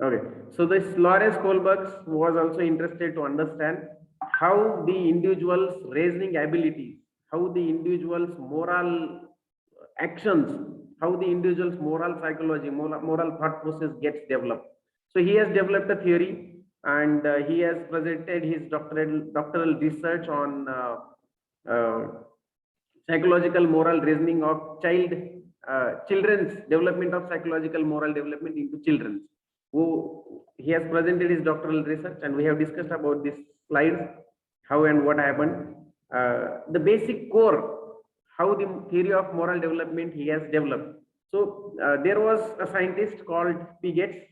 Okay, so this Lawrence Kohlberg was also interested to understand how the individual's reasoning abilities, how the individual's moral actions, how the individual's moral psychology, moral thought process gets developed. So he has developed a theory, and he has presented his doctoral research on uh, psychological moral reasoning of children's development of psychological moral development into children. Who he has presented his doctoral research, and we have discussed about this slides, how and what happened. The basic core, how the theory of moral development he has developed. So there was a scientist called Piaget.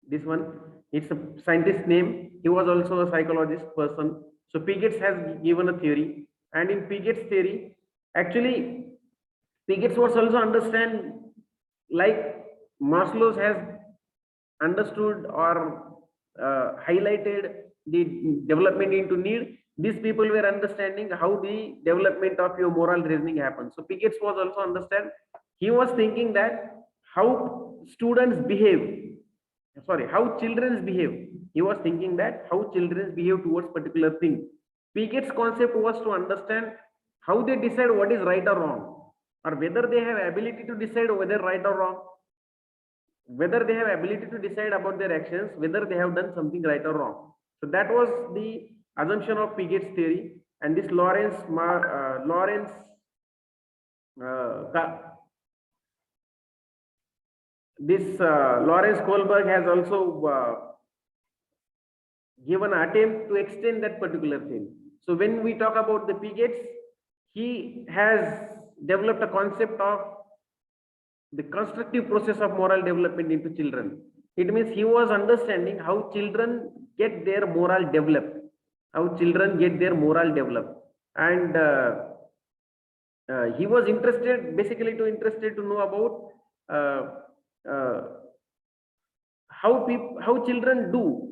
This one, it's a scientist name. He was also a psychologist person. So Piaget has given a theory, and in Piaget's theory, actually, Piaget was also understand, like Maslow has understood or highlighted the development into need. These people were understanding how the development of your moral reasoning happens. So Piaget was also understand. He was thinking that how students behave, sorry, how children behave. He was thinking that how children behave towards particular thing. Piaget's concept was to understand how they decide what is right or wrong, or whether they have ability to decide whether right or wrong, whether they have ability to decide about their actions, whether they have done something right or wrong. So that was the assumption of Piaget's theory, and this Lawrence Kohlberg has also given an attempt to extend that particular thing. So when we talk about the Piaget, he has developed a concept of the constructive process of moral development into children. It means he was understanding how children get their moral developed, how children get their moral developed, and he was interested to know about how children do,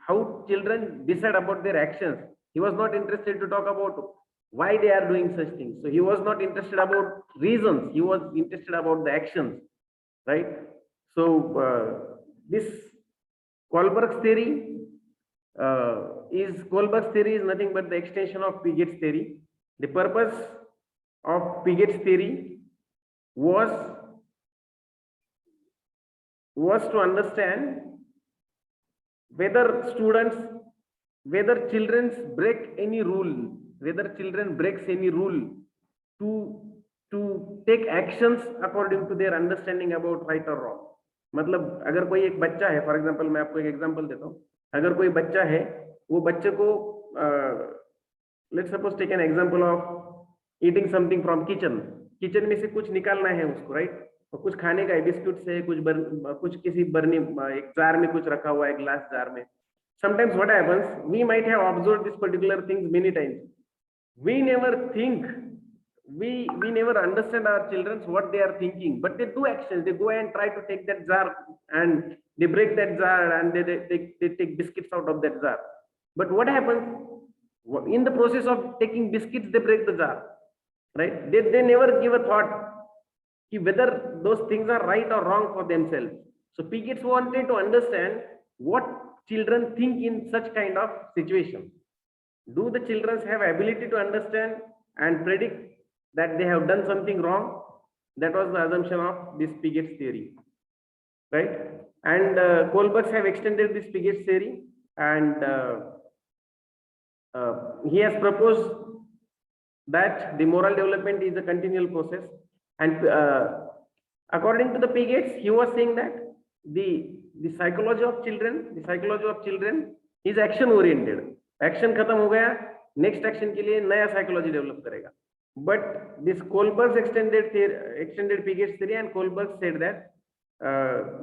how children decide about their actions. He was not interested to talk about why they are doing such things. So he was not interested about reasons. He was interested about the actions, right? So this Kohlberg's theory Kohlberg's theory is nothing but the extension of Piaget's theory. The purpose of Piaget's theory was to understand whether children break any rule, whether children breaks any rule to take actions according to their understanding about right or wrong. मतलब अगर कोई एक बच्चा है, for example मैं आपको एक example देता हूँ, अगर कोई बच्चा है, वो बच्चे को let's suppose take an example of eating something from kitchen में से कुछ निकालना है उसको, राइट? और कुछ खाने का है, बिस्कुट से कुछ किसी बर्नी एक जार में कुछ रखा हुआ है, ग्लास जार में. Sometimes what happens, we might have observed this particular things many times. We never think, we never understand our children what they are thinking, but they do actions. They go and try to take that jar and they break that jar and they take biscuits out of that jar. But what happens in the process of taking biscuits, they break the jar, right? They never give a thought whether those things are right or wrong for themselves. So Piaget wanted to understand what children think in such kind of situation. Do the children have ability to understand and predict that they have done something wrong? That was the assumption of this Piaget's theory, right? And Kohlberg have extended this Piaget's theory, and he has proposed that the moral development is a continual process. And according to the Piaget, he was saying that the psychology of children is action oriented. Action खत्म हो गया, next action के लिए नया psychology develop करेगा. But this Kohlberg's extended Piaget's theory, and Kohlberg said that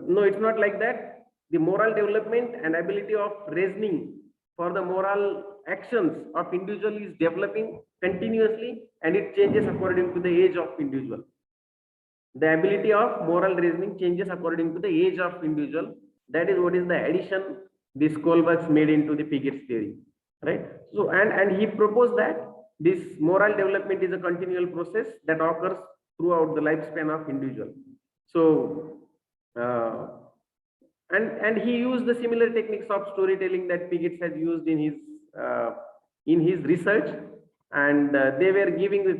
no, it's not like that. The moral development and ability of reasoning for the moral actions of individual is developing continuously, and it changes according to the age of individual. The ability of moral reasoning changes according to the age of individual. That is what is the addition this Kohlberg made into the Piaget's theory, right? So and he proposed that this moral development is a continual process that occurs throughout the lifespan of individual. So and he used the similar techniques of storytelling that Piaget had used in his research, and they were giving the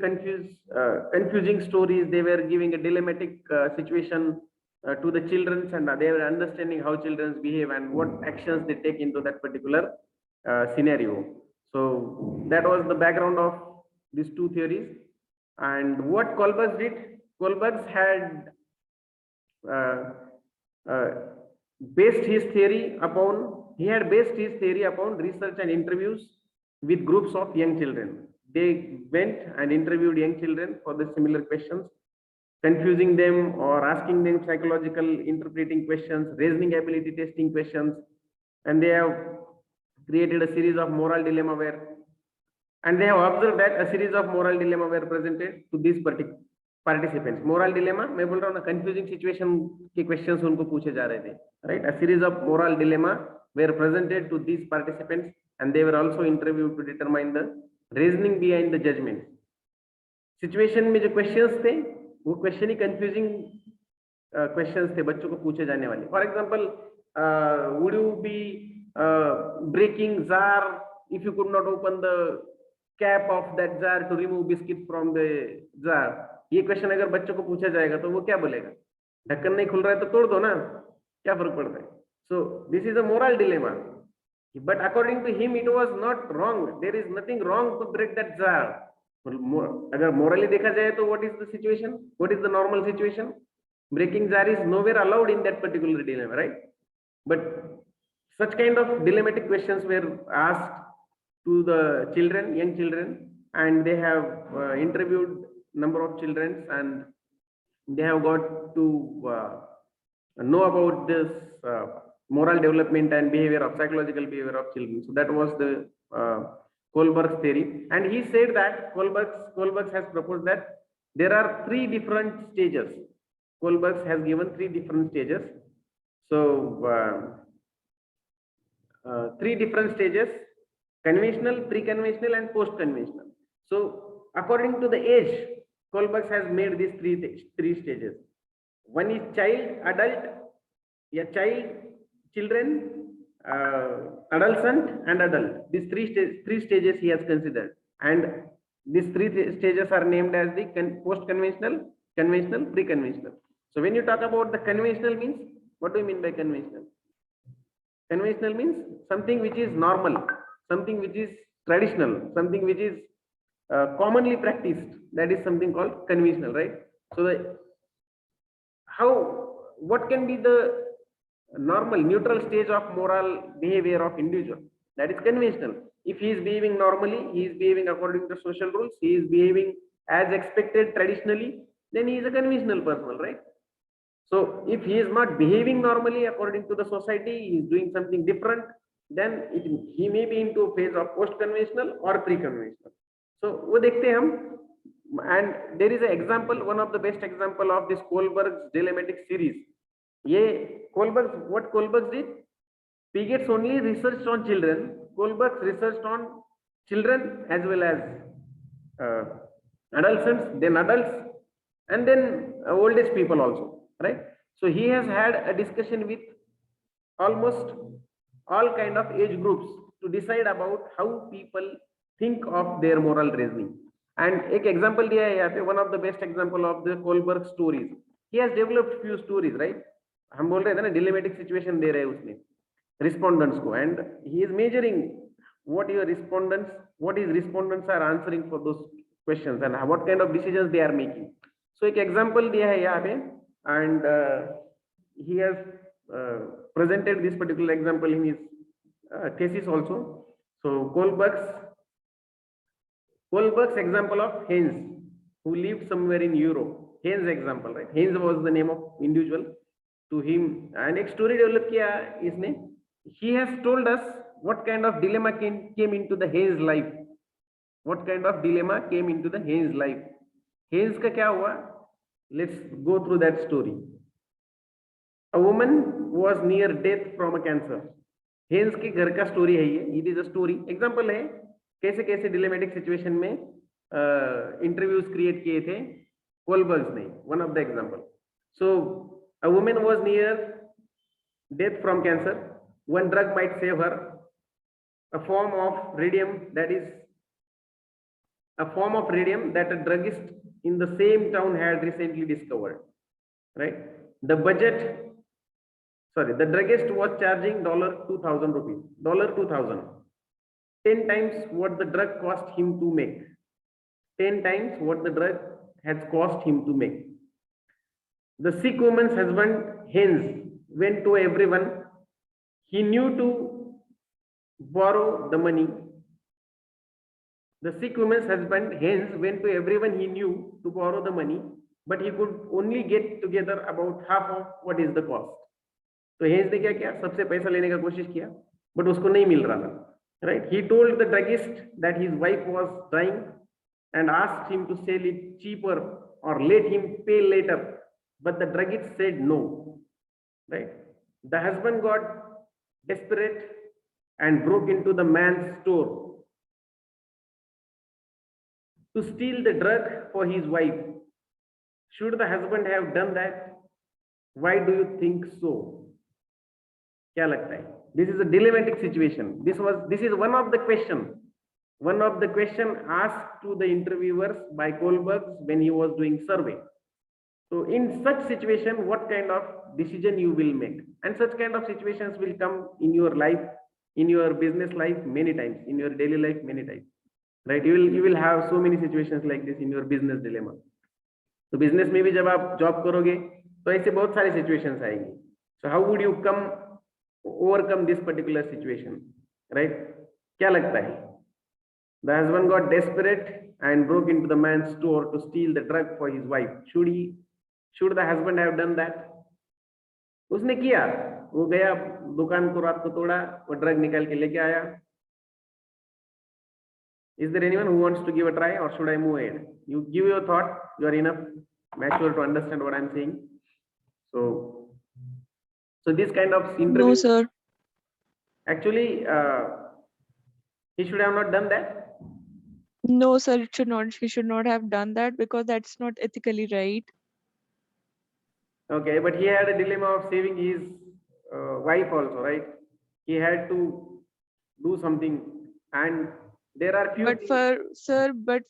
confusing stories. They were giving a dilemmatic situation to the children, and they were understanding how children behave and what actions they take into that particular scenario. So that was the background of these two theories. And what Kohlberg did, Kohlberg had uh, based his theory upon, he had based his theory upon research and interviews with groups of young children. They went and interviewed young children for the similar questions, confusing them or asking them psychological interpreting questions, reasoning ability testing questions, and they have created a series of moral dilemma where, and they have observed that a series of moral dilemma were presented to these particular participants. Moral dilemma, मैं बोल रहा हूँ ना, confusing situation के questions उनको पूछे जा रहे थे, right? A series of moral dilemma were presented to these participants, and they were also interviewed to determine the reasoning behind the judgment. Situation में जो questions थे, वो question ही confusing questions थे बच्चों को पूछे जाने वाले. For example, would you be breaking jar if you could not open the cap of that jar to remove biscuit from the jar? ये क्वेश्चन अगर बच्चों को पूछा जाएगा तो वो क्या बोलेगा? ढक्कन नहीं खुल रहा है तो तोड़ दो ना, क्या फर्क पड़ता है? So this is a moral dilemma, but according to him it was not wrong. There is nothing wrong to break that jar. अगर morally देखा जाए तो what is the situation? What is the normal situation? Breaking jar is nowhere allowed in that particular dilemma, right? But such kind of dilemmatic questions were asked to the children, young children, and they have interviewed number of children, and they have got to know about this moral development and behavior of psychological behavior of children. So that was the Kohlberg's theory, and he said that Kohlberg has proposed that there are three different stages. Kohlberg has given three different stages. So three different stages: conventional, pre-conventional, and post-conventional. So according to the age, Kohlberg has made these three stages. One is child, adult, children, adolescent, and adult. These three stages he has considered, and these three stages are named as the post-conventional, conventional, pre-conventional. So when you talk about the conventional means, what do you mean by conventional? Conventional means something which is normal, something which is traditional, something which is commonly practiced. That is something called conventional, right? So what can be the normal neutral stage of moral behavior of individual? That is conventional. If he is behaving normally, he is behaving according to social rules, he is behaving as expected traditionally, then he is a conventional person, right? So if he is not behaving normally according to the society, he is doing something different, then he may be into a phase of post-conventional or pre-conventional. So वो देखते हैं हम, and there is an example, one of the best example of this Kohlberg's dilemmatic series. What Kohlberg did, Piaget only researched on children, Kohlberg researched on children as well as adolescents, then adults, and then old age people also, right? So he has had a discussion with almost all kind of age groups to decide about how people think of their moral reasoning. And एक example दिया है यहाँ पे, one of the best example of the Kohlberg stories. He has developed few stories, right? हम बोल रहे थे ना, dilemmatic situation दे रहे हैं उसने respondents को, and he is measuring what his respondents are answering for those questions and what kind of decisions they are making. So एक example दिया है यहाँ पे, and he has presented this particular example in his thesis also. So Kohlberg's example of Haynes, who lived somewhere in Europe. Haynes example, right? Haynes was the name of individual. To him, and एक story develop किया इसने. He has told us what kind of dilemma came into the Haynes life. What kind of dilemma came into the Haynes life? Haynes का क्या हुआ? Let's go through that story. A woman was near death from a cancer. Haynes के घर का story है ये. It is a story. Example है कैसे कैसे dilemmatic situation में interviews create किए थे Kohlberg ने. One of the example. So a woman was near death from cancer. One drug might save her. A form of radium that is a form of radium that a druggist in the same town had recently discovered. Right? The budget, sorry, the druggist was charging $2,000, $2,000, 10 times what the drug cost him to make. 10 times what the drug has cost him to make. The sick woman's husband hence went to everyone he knew to borrow the money. The sick woman's husband hence went to everyone he knew to borrow the money, but he could only get together about half of what is the cost. तो hence ने क्या किया, सबसे पैसा लेने का कोशिश किया, but उसको नहीं मिल रहा था. Right? He told the druggist that his wife was dying and asked him to sell it cheaper or let him pay later. But the druggist said no. Right? The husband got desperate and broke into the man's store to steal the drug for his wife. Should the husband have done that? Why do you think so? क्या लगता है? This is a dilemmatic situation. This is one of the question asked to the interviewers by Kohlberg when he was doing survey. So in such situation, what kind of decision you will make? And such kind of situations will come in your life, in your business life many times, in your daily life many times, right? You will have so many situations like this in your business dilemma. So business में भी जब आप job करोगे तो ऐसे बहुत सारे situations आएंगे. So how would you overcome this particular situation, right? क्या लगता है? The husband got desperate and broke into the man's store to steal the drug for his wife. Should the husband have done that? उसने किया, वो गया दुकान को रात को तोड़ा, वो ड्रग निकाल के लेके आया. Is there anyone who wants to give a try, or should I move ahead? You give your thought. You are enough mature to understand what I'm saying. So this kind of interview. No, sir. Actually, he should have not done that. No, sir, it should not. He should not have done that because that's not ethically right. Okay, but he had a dilemma of saving his wife also, right? He had to do something, and there are few. But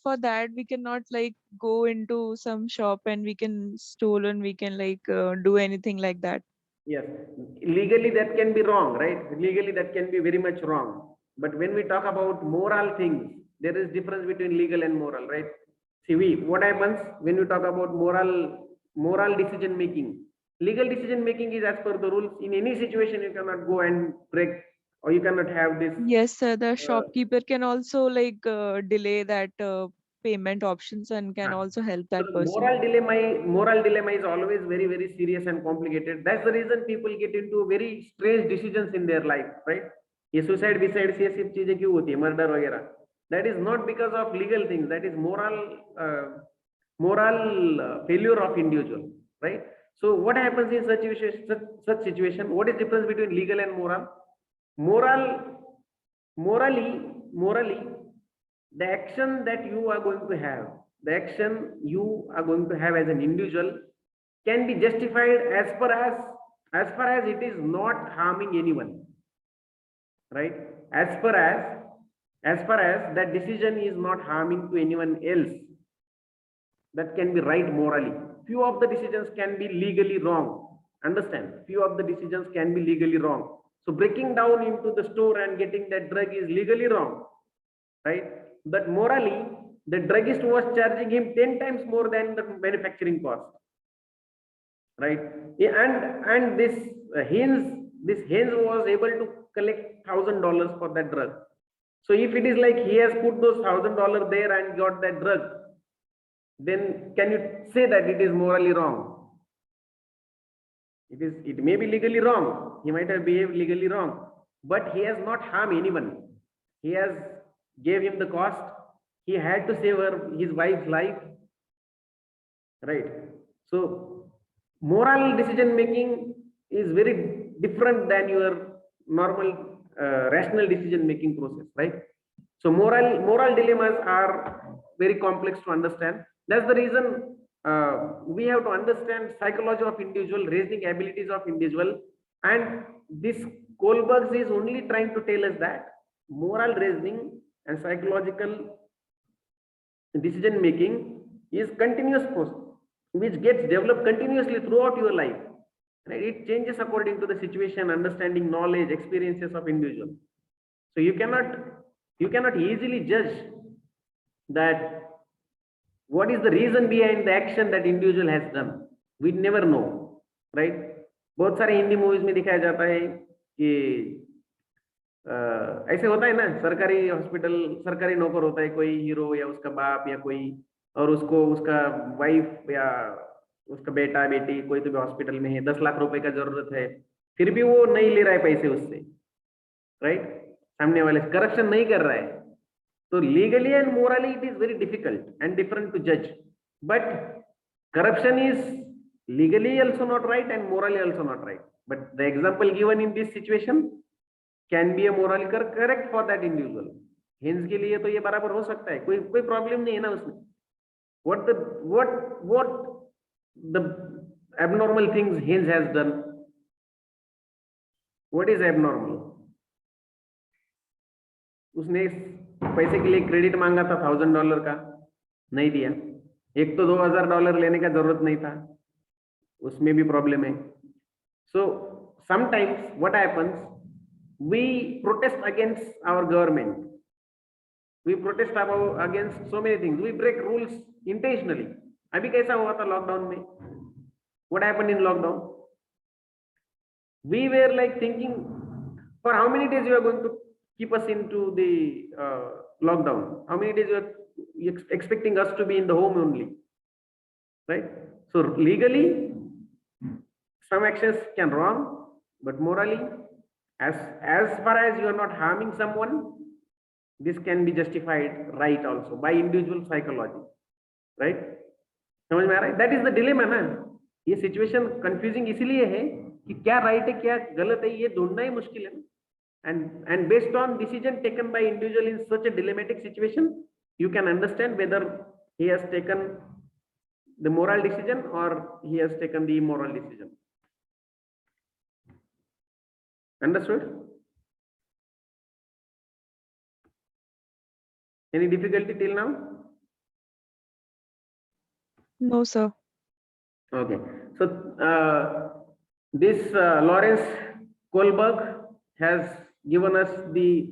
for that we cannot like go into some shop and we can steal and we can like do anything like that. Yes, legally that can be wrong, right? Legally that can be very much wrong. But when we talk about moral things, there is difference between legal and moral, right? See, what happens when you talk about moral decision making? Legal decision making is as per the rules. In any situation, you cannot go and break, or you cannot have this. Yes, sir. The shopkeeper can also like delay that payment options and can also help that person. Moral dilemma is always very, very serious and complicated. That's the reason people get into very strange decisions in their life, right? ये suicide, besides ये सब चीजें क्यों होती है, murder वगैरह? That is not because of legal things. That is moral failure of individual, right? So what happens in such situation? What is difference between legal and moral? Morally, the action that you are going to have, as an individual can be justified as far as it is not harming anyone, right? As far as that decision is not harming to anyone else, that can be right morally. Few of the decisions can be legally wrong. Understand? Few of the decisions can be legally wrong. So breaking down into the store and getting that drug is legally wrong, right? But morally, the druggist was charging him 10 times more than the manufacturing cost, right? And this Haynes was able to collect $1,000 for that drug. So if it is like he has put those $1,000 there and got that drug, then can you say that it is morally wrong? It may be legally wrong. He might have behaved legally wrong, but he has not harmed anyone. He has gave him the cost. He had to save his wife's life, right? So moral decision making is very different than your normal rational decision making process, right? So moral dilemmas are very complex to understand. That's the reason we have to understand psychology of individual, reasoning abilities of individual, And this Kohlberg is only trying to tell us that moral reasoning and psychological decision making is continuous process which gets developed continuously throughout your life. Right? It changes according to the situation, understanding, knowledge, experiences of individual. So you cannot easily judge that what is the reason behind the action that individual has done. We never know, right? बहुत सारे Hindi movies में दिखाया जाता है कि ऐसे होता है ना, सरकारी हॉस्पिटल, सरकारी नौकर होता है कोई हीरो या उसका बाप या कोई, और उसको उसका वाइफ या उसका बेटा बेटी कोई तो भी हॉस्पिटल में है, 10 लाख रुपए का जरूरत है, फिर भी वो नहीं ले रहा है पैसे उससे, राइट? सामने वाले करप्शन नहीं कर रहा है, तो legally and morally it is very difficult and different to जज. But corruption is legally also not right and morally also not right. But the example given in this situation can be a morally correct for that individual. Hence के लिए तो ये बराबर हो सकता है, कोई प्रॉब्लम नहीं है ना उसमें. What the abnormal things Hens has done? What is abnormal? उसने पैसे के लिए क्रेडिट मांगा था $1000 का, नहीं दिया. एक तो $2000 लेने का जरूरत नहीं था, उसमें भी प्रॉब्लम है. So sometimes what happens, we protest against our government, we protest against so many things, we break rules intentionally. अभी कैसा हुआ था लॉकडाउन में? What happened in lockdown? We were like thinking, for how many days you are going to keep us into the lockdown? How many days you are expecting us to be in the home only, right? So legally some actions can wrong, but morally, as far as you are not harming someone, this can be justified right also by individual psychology, right? समझ में आ रहा है? That is the dilemma ना. ये situation confusing इसलिए है कि क्या राइट है क्या गलत है ये ढूंढना ही मुश्किल है. And based on decision taken by individual in such a dilemmatic situation, you can understand whether he has taken the moral decision or he has taken the immoral decision. Understood? Any difficulty till now? No, sir. Okay. So this Lawrence Kohlberg has given us the,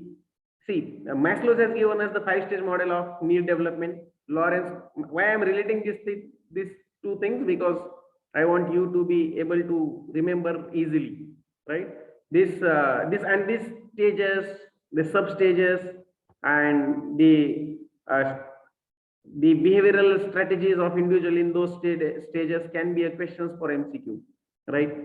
Maslow has given us the 5-stage model of need development. Lawrence, why I am relating these two things, because I want you to be able to remember easily, right? This stages, the sub stages, and the behavioral strategies of individual in those stages can be a questions for MCQ, right?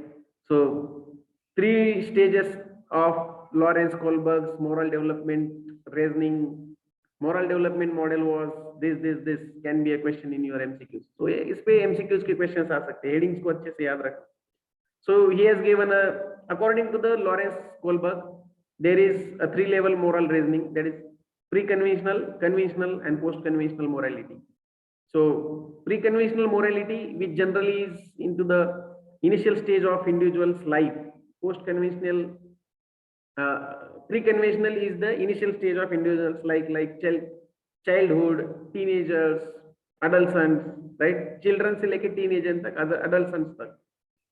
So 3 stages of Lawrence Kohlberg's moral development reasoning, moral development model was this can be a question in your MCQs. So इस पे MCQs के questions आ सकते हैं, headings को अच्छे से याद रखें. So he has given according to the Lawrence Kohlberg, there is a 3-level moral reasoning, that is pre-conventional, conventional, and post-conventional morality. So pre-conventional morality, which generally is into the initial stage of individual's life. Post-conventional, pre-conventional is the initial stage of individuals like childhood, teenagers, adolescents, right? Children से लेके teenagers तक, adolescents तक.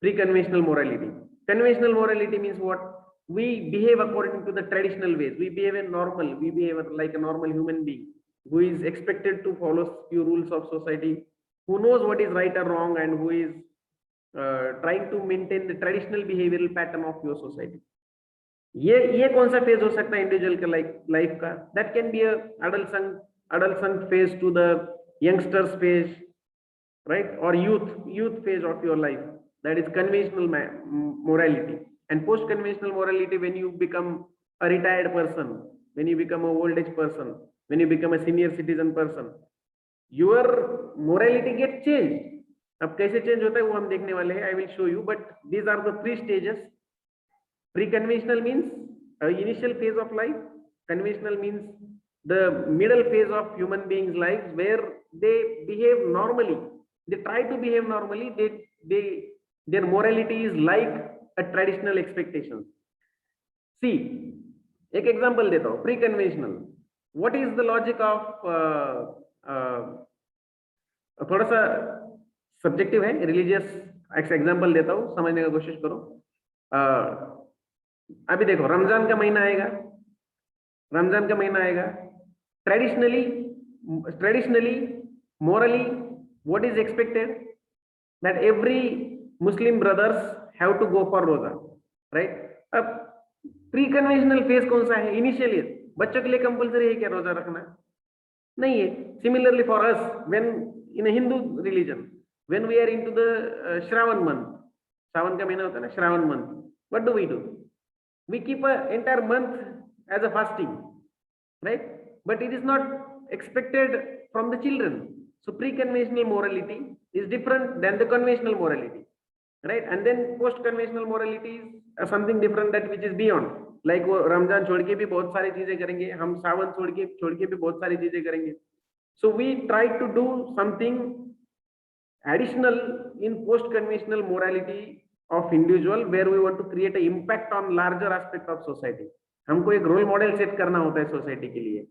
Pre-conventional morality. Conventional morality means what? We behave according to the traditional ways. We behave like a normal human being who is expected to follow few rules of society, who knows what is right or wrong, and who is trying to maintain the traditional behavioral pattern of your society. ये कौन सा phase हो सकता है individual के life का? That can be a adolescent phase to the youngsters phase, right? Or youth phase of your life. That is conventional morality. And post-conventional morality, when you become a retired person, when you become a old age person, when you become a senior citizen person, your morality gets changed. अब कैसे change होता है वो हम देखने वाले हैं. I will show you. But these are the 3 stages. Pre-conventional means initial phase of life. Conventional means the middle phase of human beings' lives where they behave normally. They try to behave normally. Their morality is like a traditional expectations. See, एक example देता हूँ, pre conventional. What is the logic of, थोड़ा सा subjective है, religious example देता हूँ, समझने की कोशिश करो. अभी देखो, रमजान का महीना आएगा, रमजान का महीना आएगा. Traditionally morally, what is expected that every Muslim brothers have to go for roza, right? अब प्री कन्वेंशनल फेज कौन सा है? इनिशियली बच्चों के लिए कंपलसरी है क्या रोजा रखना? नहीं है. Similarly for us, when in Hindu religion, when we are into the Shravan month, Shravan का महीना होता है ना, Shravan month, what do we do? We keep a entire month as a fasting, right? But it is not expected from the children. So pre-conventional morality is different than the conventional morality, right? And then post-conventional morality is something different, that which is beyond. Like वो रमजान छोड़ के भी बहुत सारी चीजें करेंगे, हम सावन छोड़ के भी बहुत सारी चीजें करेंगे. So we try to do something additional in post-conventional morality of individual, where we want to create an impact on larger aspect of society. हमको एक रोल मॉडल सेट करना होता है सोसाइटी के लिए,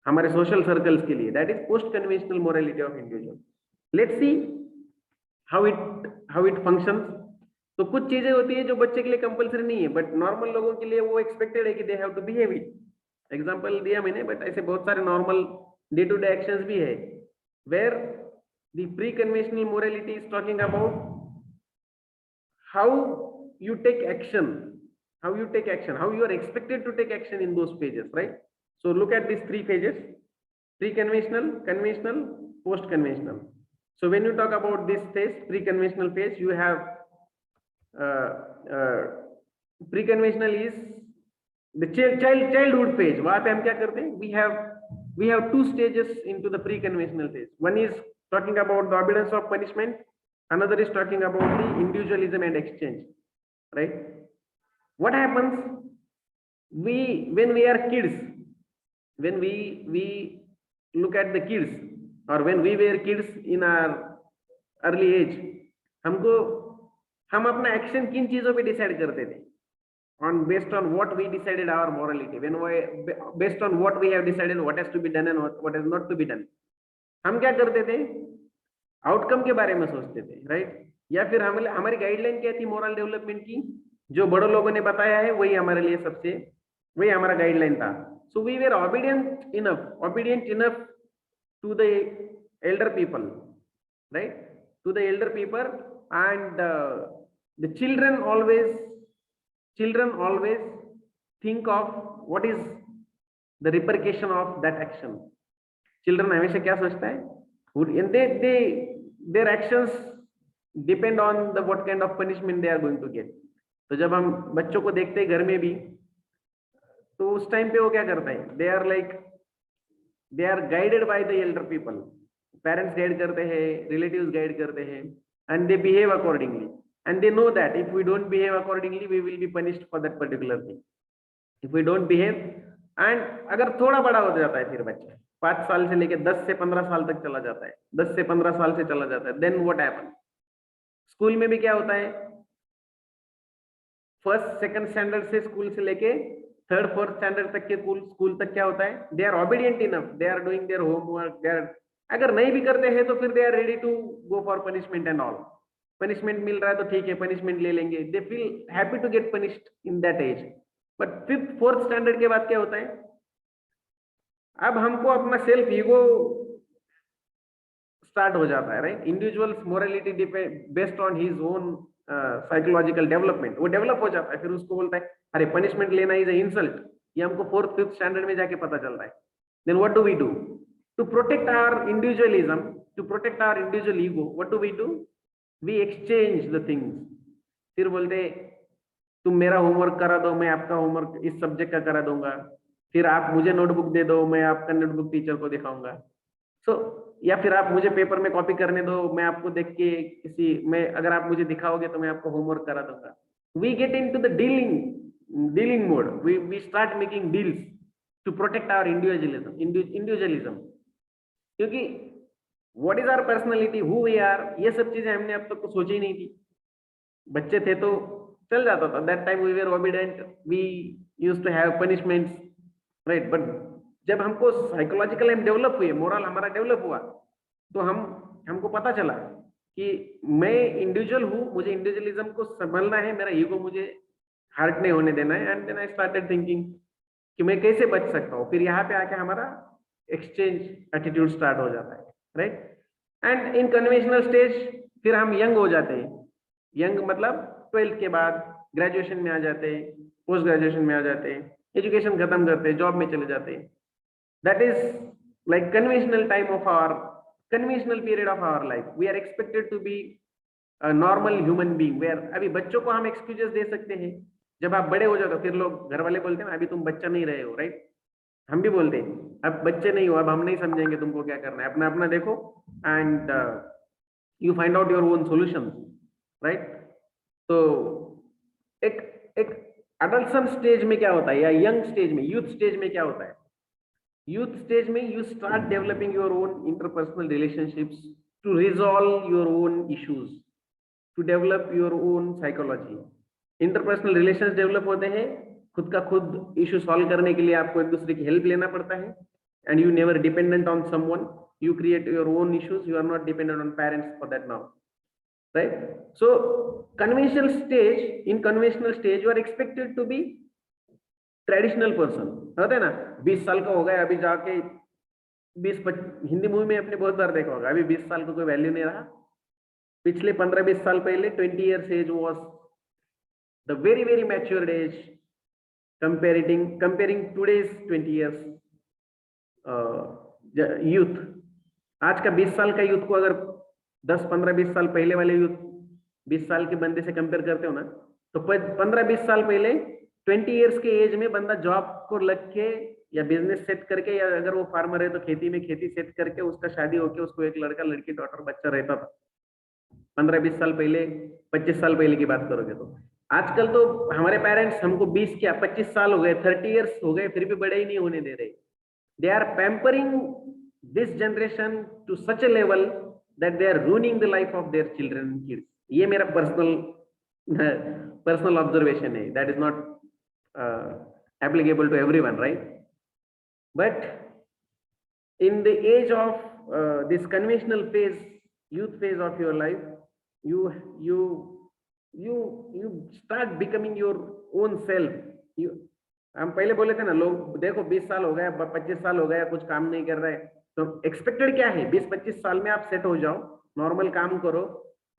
हमारे सोशल सर्कल्स के लिए. That is post conventional morality of individual. Let's see how it functions. तो कुछ चीजें होती है जो बच्चे के लिए कंपलसरी नहीं है, बट नॉर्मल लोगों के लिए वो एक्सपेक्टेड है कि they have to behave it. Example दिया मैंने, बट ऐसे बहुत सारे normal day to day actions भी है, where the pre conventional morality is talking about how you take action, how you are expected to take action in those phases, right? So look at these three phases: pre-conventional, conventional, post-conventional. So when you talk about this phase, pre-conventional phase, you have pre-conventional is the childhood phase. वहाँ पे हम क्या करते हैं? We have two stages into the pre-conventional phase. One is talking about the avoidance of punishment. Another is talking about the individualism and exchange, right? What happens when we are kids, when we look at the kids, or when we were kids in our early age, हम अपना action किन चीजों पे decide करते थे? on based on what we decided our morality, based on what we have decided what has to be done and what has not to be done. हम क्या करते थे? आउटकम के बारे में सोचते थे, राइट? या फिर हमारी गाइडलाइन क्या थी मोरल डेवलपमेंट की? जो बड़ों लोगों ने बताया है वही हमारे लिए वही हमारा गाइडलाइन था. So we were obedient enough to the elder people, right? To the elder people, and the children always think of what is the repercussion of that action. Children हमेशा क्या सोचता है? And their actions depend on the what kind of punishment they are going to get. तो जब हम बच्चों को देखते हैं घर में भी, तो उस टाइम पे वो क्या करता है? they are guided by the elder people. Parents guide करते हैं, relatives guide करते हैं, and they behave accordingly. And they know that if we don't behave accordingly, we will be punished for that particular thing. If we don't behave, and अगर थोड़ा बड़ा हो जाता है फिर बच्चा 5 साल से लेके 10 से 15 साल तक चला जाता है, 10 से 15 साल से चला जाता है, then what happens? स्कूल में भी क्या होता है? फर्स्ट सेकंड स्टैंडर्ड से स्कूल से लेके थर्ड फोर्थ स्टैंडर्ड तक के स्कूल तक क्या होता है? They are obedient enough, they are doing their homework. अगर नहीं भी करते हैं तो फिर they are ready to go for punishment and all. Punishment मिल रहा है तो ठीक है, पनिशमेंट ले लेंगे. They feel happy to get punished in that age. But fifth fourth standard के बाद क्या होता है? अब हमको अपना सेल्फ ईगो स्टार्ट हो जाता है, right? Individuals morality based on his own psychological development, वो डेवलप हो जाता है. फिर उसको बोलता है अरे पनिशमेंट लेना इज इंसल्ट. ये हमको फोर्थ फिफ्थ स्टैंडर्ड में जाके पता चल रहा है. Then what do we do to protect our individualism, to protect our individual ego? What do we do? We exchange the things. फिर बोलते तुम मेरा होमवर्क करा दो, मैं आपका होमवर्क इस सब्जेक्ट का करा दूंगा. फिर आप मुझे नोटबुक दे दो, मैं आपका नोटबुक टीचर को दिखाऊंगा. या फिर आप मुझे पेपर में कॉपी करने दो, मैं आपको देख के अगर आप मुझे दिखाओगे तो मैं आपको होमवर्क करा दूंगा. We get into the dealing mode. We start making deals to protect our individualism. क्योंकि what is our personality, who we are, ये सब चीजें हमने अब तक तो सोची ही नहीं थी. बच्चे थे तो चल जाता था. That time we were obedient, we used to have punishments, right. But जब हमको साइकोलॉजिकल हम डेवलप हुए, मोरल हमारा डेवलप हुआ, तो हमको पता चला कि मैं इंडिविजुअल हूँ, मुझे इंडिविजुअलिज्म को संभालना है, मेरा ईगो मुझे हर्ट नहीं होने देना है. And then I started thinking कि मैं कैसे बच सकता हूँ. फिर यहाँ पे आके हमारा एक्सचेंज एटीट्यूड स्टार्ट हो जाता है, right. And in conventional stage फिर हम यंग हो जाते हैं. यंग मतलब 12th के बाद ग्रेजुएशन में आ जाते हैं, पोस्ट ग्रेजुएशन में आ जाते हैं, एजुकेशन खत्म करते हैं, जॉब में चले जाते हैं. That is like conventional time of our, conventional period of our life. We are expected to be normal human being. Where अभी बच्चों को हम एक्सक्यूजेस दे सकते हैं. जब आप बड़े हो जाते हो फिर लोग घर वाले बोलते हैं अभी तुम बच्चा नहीं रहे हो, राइट. हम भी बोलते हैं अब बच्चे नहीं हो, अब हम नहीं समझेंगे तुमको क्या करना है, अपना अपना देखो and you find out your own solutions, right. तो एक एक एडल्सन स्टेज में क्या होता है, या यंग स्टेज में, यूथ स्टेज में क्या होता है. यूथ स्टेज में you start developing your own interpersonal relationships to resolve your own issues, to develop your own psychology. Interpersonal relations develop होते हैं, खुद का खुद इशू सॉल्व करने के लिए आपको एक दूसरे की हेल्प लेना पड़ता है. And you never dependent on someone, you create your own issues, you are not dependent on parents for that now, right. So conventional stage, in conventional stage you are expected to be traditional person. होता है ना, 20 साल का हो गया अभी जाके 20 Hindi movie में आपने बहुत बार देखा होगा, अभी 20 साल का कोई वैल्यू नहीं रहा. पिछले 15-20 साल पहले 20 years age was the very very matured age, comparing today's 20 years youth. आज का 20 साल का यूथ को अगर 10-15-20 साल पहले वाले यूथ 20 साल के बंदे से कंपेयर करते हो ना, तो 15-20 साल पहले 20 इयर्स के एज में बंदा जॉब को लग के या बिजनेस सेट करके, या अगर वो फार्मर है तो खेती में खेती सेट करके उसका शादी होके उसको एक लड़का लड़की डॉटर बच्चा रहता था. 15-20 साल पहले, 25 साल पहले की बात करोगे तो. आजकल तो हमारे पेरेंट्स हमको 20 क्या 25 साल हो गए, 30 इयर्स हो गए, फिर भी बड़े ही नहीं होने दे रहे. They are pampering this generation to such a level that they are ruining the life of their children and kids. ये मेरा personal observation है. That is not applicable to everyone, right? But in the age of this conventional phase, youth phase of your life, you start becoming your own self. हम पहले बोले थे ना, लोग देखो 20 साल हो गया, 25 साल हो गया, कुछ काम नहीं कर रहे, तो एक्सपेक्टेड क्या है 20-25 साल में आप सेट हो जाओ, नॉर्मल काम करो,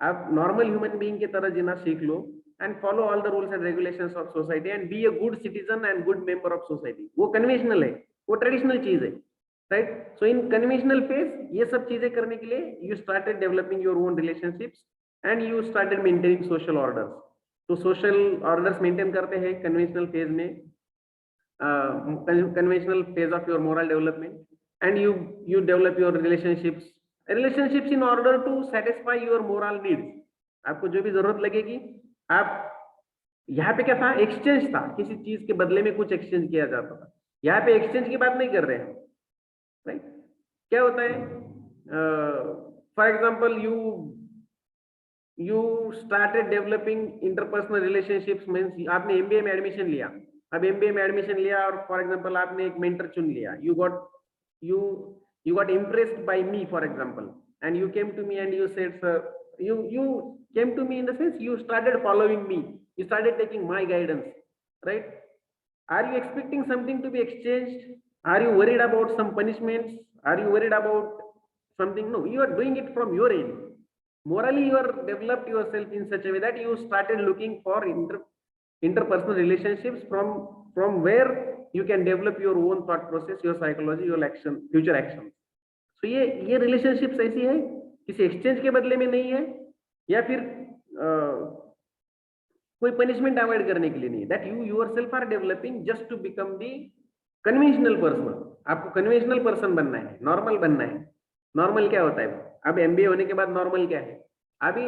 आप नॉर्मल ह्यूमन बीइंग की तरह जीना सीख लो, and follow all the rules and regulations of society and be a good citizen and good member of society. वो कन्वेंशनल है, वो ट्रेडिशनल चीज है, right. So in conventional phase ये सब चीजें करने के लिए you started developing your own relationships and you started maintaining social orders. तो सोशल ऑर्डर्स मेंटेन करते हैं कन्वेंशनल फेज में, conventional phase of your moral development, and you develop your relationships in order to satisfy your moral needs. आपको जो भी जरूरत लगेगी, आप यहाँ पे क्या था, एक्सचेंज था, किसी चीज के बदले में कुछ एक्सचेंज किया जाता था. यहाँ पे एक्सचेंज की बात नहीं कर रहे हैं, राइट. क्या होता है, for example you started developing interpersonal relationships means आपने एमबीए में एडमिशन लिया. अब एमबीए में एडमिशन लिया और फॉर एग्जांपल आपने एक मेंटर चुन लिया. you got impressed by me for example, and you came to me and you said, sir, you came to me in the sense you started following me, you started taking my guidance, right. Are you expecting something to be exchanged? Are you worried about some punishments? Are you worried about something? No, you are doing it from your end. Morally you are developed yourself in such a way that you started looking for interpersonal relationships from where you can develop your own thought process, your psychology, your action, future actions. So ये relationships ऐसी है, किसी exchange के बदले में नहीं है, या फिर कोई punishment avoid करने के लिए नहीं है. That you yourself are developing just to become the conventional person. आपको conventional person बनना है, normal बनना है. Normal क्या होता है? अब MBA होने के बाद normal क्या है? अभी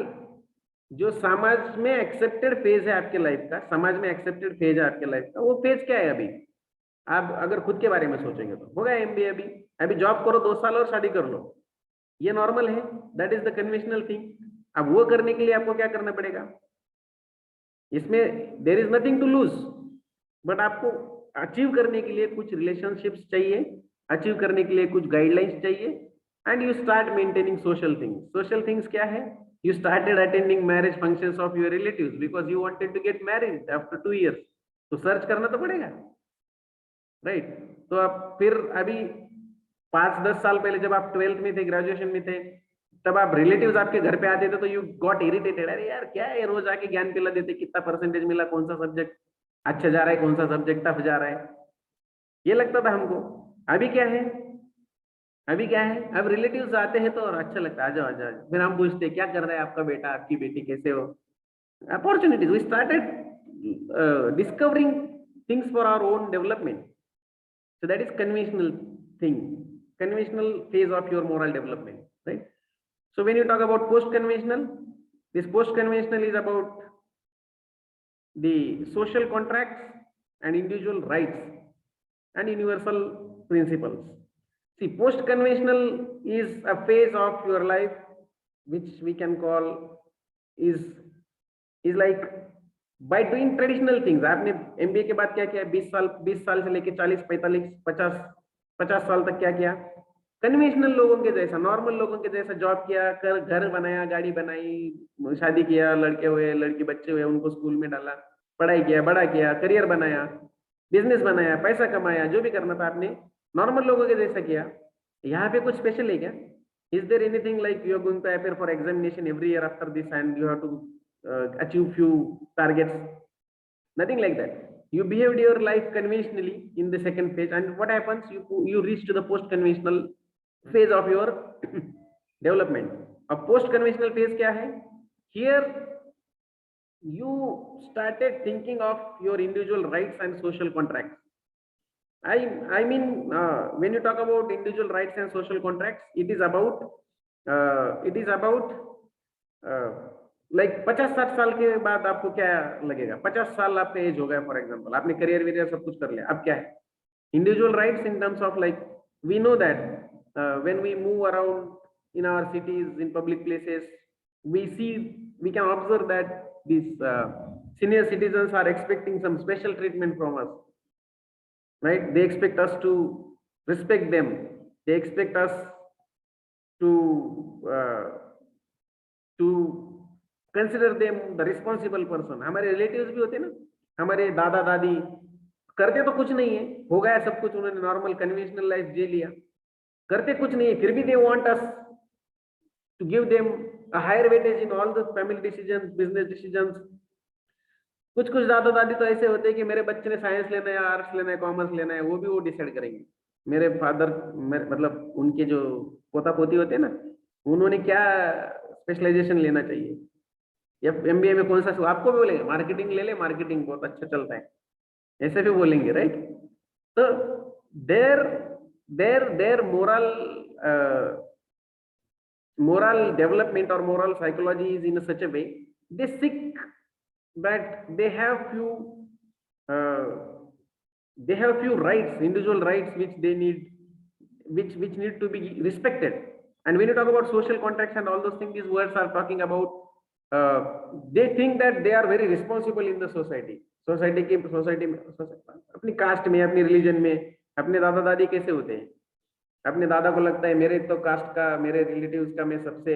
जो समाज में एक्सेप्टेड फेज है आपके लाइफ का, समाज में एक्सेप्टेड फेज है आपके लाइफ का, वो फेज क्या है अभी? आप अगर खुद के बारे में सोचेंगे तो होगा एमबीए, अभी जॉब करो 2 साल और शादी कर लो, ये नॉर्मल है. That is the conventional thing. अब वो करने के लिए आपको क्या करना पड़ेगा? इसमें there is nothing to lose, but आपको अचीव करने के लिए कुछ रिलेशनशिप्स चाहिए, अचीव करने के लिए कुछ गाइडलाइंस चाहिए, and you start maintaining social things. Social things क्या है? You started attending marriage functions of your relatives because you wanted to get married after 2 years, तो सर्च करना तो पड़ेगा, राइट? तो आप फिर अभी 5-10 साल पहले जब आप 12th में थे, ग्रेजुएशन में थे, तब आप रिलेटिव्स आपके घर पे आते थे तो यू गॉट इरिटेटेड, अरे यार क्या है, रोज आके ज्ञान पिला देते, कितना परसेंटेज मिला, कौन सा सब्जेक्ट अच्छा जा रहा है, कौन सा सब्जेक्ट टफ जा रहा है, ये लगता था हमको। अभी क्या है? अभी क्या है? अब रिलेटिव्स आते हैं तो और अच्छा लगता है, आ जाओ आ जाओ, फिर हम पूछते हैं क्या कर रहा है आपका बेटा, आपकी बेटी, कैसे हो? Opportunities, we started discovering things for our own development, so that is conventional thing, conventional phase of your moral development, right? So when you talk about post conventional, this post conventional is about the social contracts and individual rights and universal principles. See, post conventional is a phase of your life which we can call is like by doing traditional things. आपने MBA के बाद क्या किया? 20 साल से लेके 40, 45, 50 साल तक क्या किया? कन्वेंशनल लोगों के जैसा, नॉर्मल लोगों के जैसा जॉब किया, कर घर बनाया, गाड़ी बनाई, शादी किया, लड़के हुए, लड़की बच्चे हुए, उनको स्कूल में डाला, पढ़ाई किया, बड़ा किया, करियर बनाया, बिजनेस बनाया, पैसा कमाया, जो भी करना था आपने नॉर्मल लोगों के जैसा किया। यहाँ पे कुछ स्पेशल है क्या? Is there anything like you are going to appear for examination every year after this and you have to achieve few targets? Nothing like that. You behaved your life conventionally in the second phase, and what happens? You reach to the post conventional phase of your development. A post conventional phase क्या है? Here you started thinking of your individual rights and social contracts. I mean, when you talk about individual rights and social contracts, it is about like 50-60 साल के बाद आपको क्या लगेगा? 50 साल आपका एज हो गया, फॉर एग्जांपल, आपने करियर विरियर सब कुछ कर लिया, अब क्या है? Individual rights in terms of like we know that when we move around in our cities, in public places, we can observe that these senior citizens are expecting some special treatment from us, right? They expect us to respect them, they expect us to consider them the responsible person. हमारे relatives भी होते हैं ना, हमारे दादा दादी, करते तो कुछ नहीं है, हो गया सब कुछ, उन्होंने नॉर्मल कन्वेंशनल लाइफ जी लिया, करते कुछ नहीं है, फिर भी they want us to give them a higher weightage in all the family decisions, business decisions. कुछ कुछ दादा दादी तो ऐसे होते हैं कि मेरे बच्चे ने साइंस लेना है, आर्ट्स लेना है, कॉमर्स लेना है, वो भी वो डिसाइड करेंगे। मेरे फादर, मतलब उनके जो पोता पोती होते हैं ना, उन्होंने क्या स्पेशलाइजेशन लेना चाहिए, या एमबीए में कौन सा, आपको भी बोलेंगे मार्केटिंग ले ले, मार्केटिंग बहुत अच्छा चलता है, ऐसे भी बोलेंगे, राइट? तो देर moral development or moral psychology is in such a way, they seek that they have few rights, individual rights, which they need, which need to be respected. And when you talk about social contracts and all those things, these words are talking about they think that they are very responsible in the society में, अपनी cast में, अपनी religion में, अपने दादा दादी कैसे होते हैं, अपने दादा को लगता है मेरे तो कास्ट का, मेरे रिलेटिव्स का मैं सबसे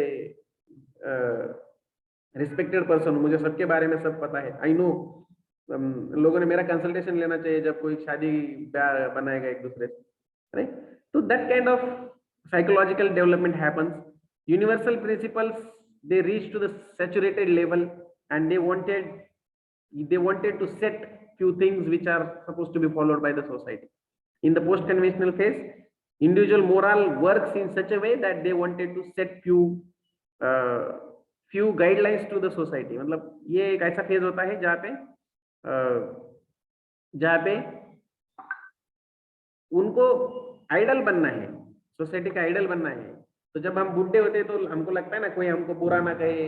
रिस्पेक्टेड पर्सन हूँ, मुझे सबके बारे में सब पता है, आई नो, लोगों ने मेरा कंसल्टेशन लेना चाहिए जब कोई शादी ब्याह बनाएगा एक दूसरे से, राइट? तो that kind of psychological development happens. Universal principles, they reached to the saturated level, and they wanted to set few things which are supposed to be followed by the society. In the post conventional phase, individual moral works in such a way that they wanted to set few guidelines to the society. मतलब ये एक ऐसा phase होता है जहाँ पे उनको idol बनना है, सोसाइटी का आइडल बनना है। तो जब हम बूढ़े होते हैं तो हमको लगता है ना, कोई हमको बुरा ना कहे,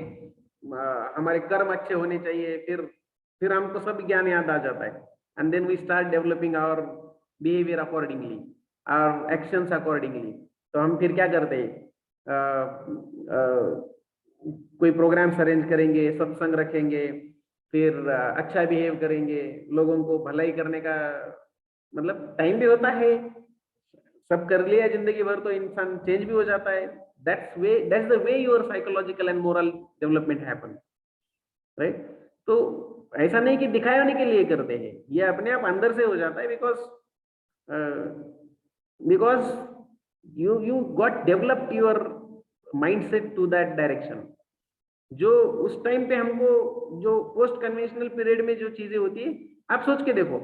हमारे कर्म अच्छे होने चाहिए, फिर हमको सब ज्ञान याद आ जाता है, and then we start developing our behaviour accordingly, our actions accordingly. तो हम फिर क्या करते हैं, कोई प्रोग्राम्स अरेंज करेंगे, सत्संग रखेंगे, फिर अच्छा बिहेव करेंगे, लोगों को भलाई करने का मतलब टाइम भी होता है, सब कर लिया जिंदगी भर तो इंसान चेंज भी हो जाता है। That's the way your psychological and moral development happen, right? तो ऐसा नहीं कि दिखाने के लिए करते हैं, ये अपने आप अंदर से हो जाता है, because you got developed your mindset to that direction। जो उस टाइम पे हमको जो पोस्ट कन्वेंशनल पीरियड में जो चीजें होती है, आप सोच के देखो,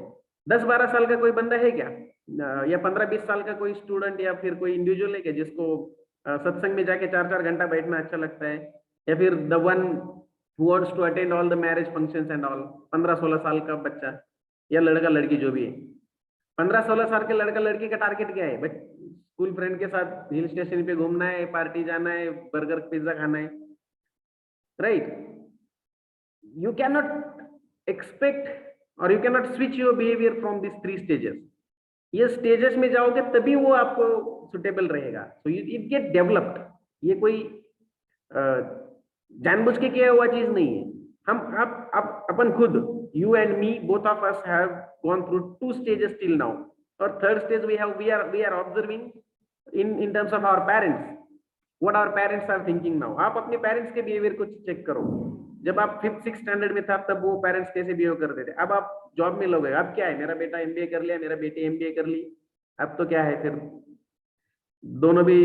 10-12 साल का कोई बंदा है क्या, या 15-20 साल का कोई स्टूडेंट या फिर कोई इंडिविजुअल है क्या जिसको सत्संग में जाके 4-4 घंटा बैठना अच्छा लगता है, या फिर the one who wants to attend all the marriage functions and all, 15-16 साल का बच्चा या लड़का लड़की जो भी है, 15-16 साल के लड़का लड़की का टारगेट क्या है? स्कूल फ्रेंड के साथ हिल स्टेशन पे घूमना है, पार्टी जाना है, बर्गर पिज्जा खाना है, right? You cannot expect or you cannot switch your behavior from these 3 stages। ये स्टेजेस में जाओगे तभी वो आपको सुटेबल रहेगा, सो इट गेट डेवलप्ड। ये कोई जानबूझ के किया हुआ चीज नहीं है। हम आप अपन खुद, you and me, both of us have gone through 2 stages till now, और third stage we are observing in terms of our parents, what our parents are thinking now। आप अपने पेरेंट्स के बिहेवियर को चेक करो। जब आप 5th-6th standard में था तब वो पेरेंट्स कैसे बिहेव करते थे। अब आप जॉब में लोगे, अब क्या है, मेरा बेटा एमबीए कर लिया, मेरा बेटी एमबीए कर ली, अब तो क्या है, फिर दोनों भी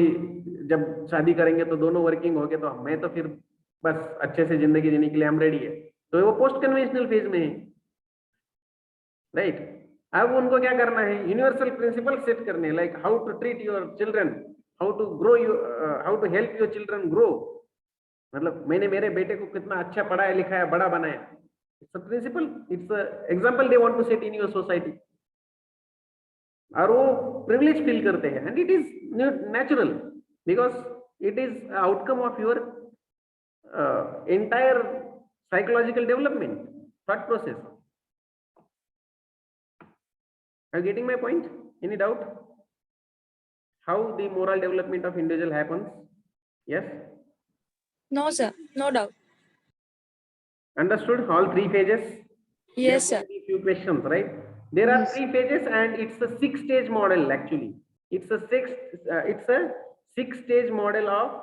जब शादी करेंगे तो दोनों वर्किंग हो गए, तो मैं तो फिर बस अच्छे से जिंदगी जीने के लिए हम रेडी है। तो वो पोस्ट कन्वेंशनल फेज में है, राइट? अब उनको क्या करना है, यूनिवर्सल प्रिंसिपल सेट करने, like how to treat your children, how to grow how to help your children grow. मतलब मैंने मेरे बेटे को कितना अच्छा पढ़ाया लिखाया, बड़ा बनाया, it's a principle, it's a example they want to set in your society, और वो प्रिविलेज फील करते हैं, and it is natural because it is outcome of your entire psychological development thought process. Are you getting my point? Any doubt? How the moral development of individual happens? Yes? No, sir. No doubt. Understood all 3 phases? Yes, There sir. will be few questions, right? There are Yes. 3 phases and it's a 6-stage model actually. It's a 6-stage model of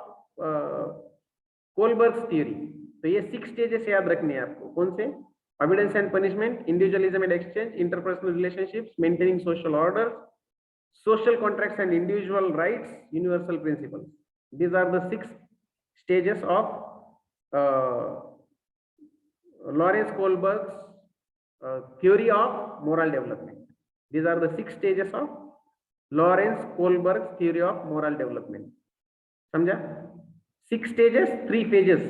Kohlberg's theory. तो ये 6 stages याद रखने हैं आपको। कौन से? Obedience and punishment, individualism and exchange, interpersonal relationships, maintaining social order, social contracts and individual rights, universal principles. These are the 6 stages of Lawrence Kohlberg's theory of moral development। These are the 6 stages of Lawrence Kohlberg's theory of moral development। समझा? 6 stages, 3 phases,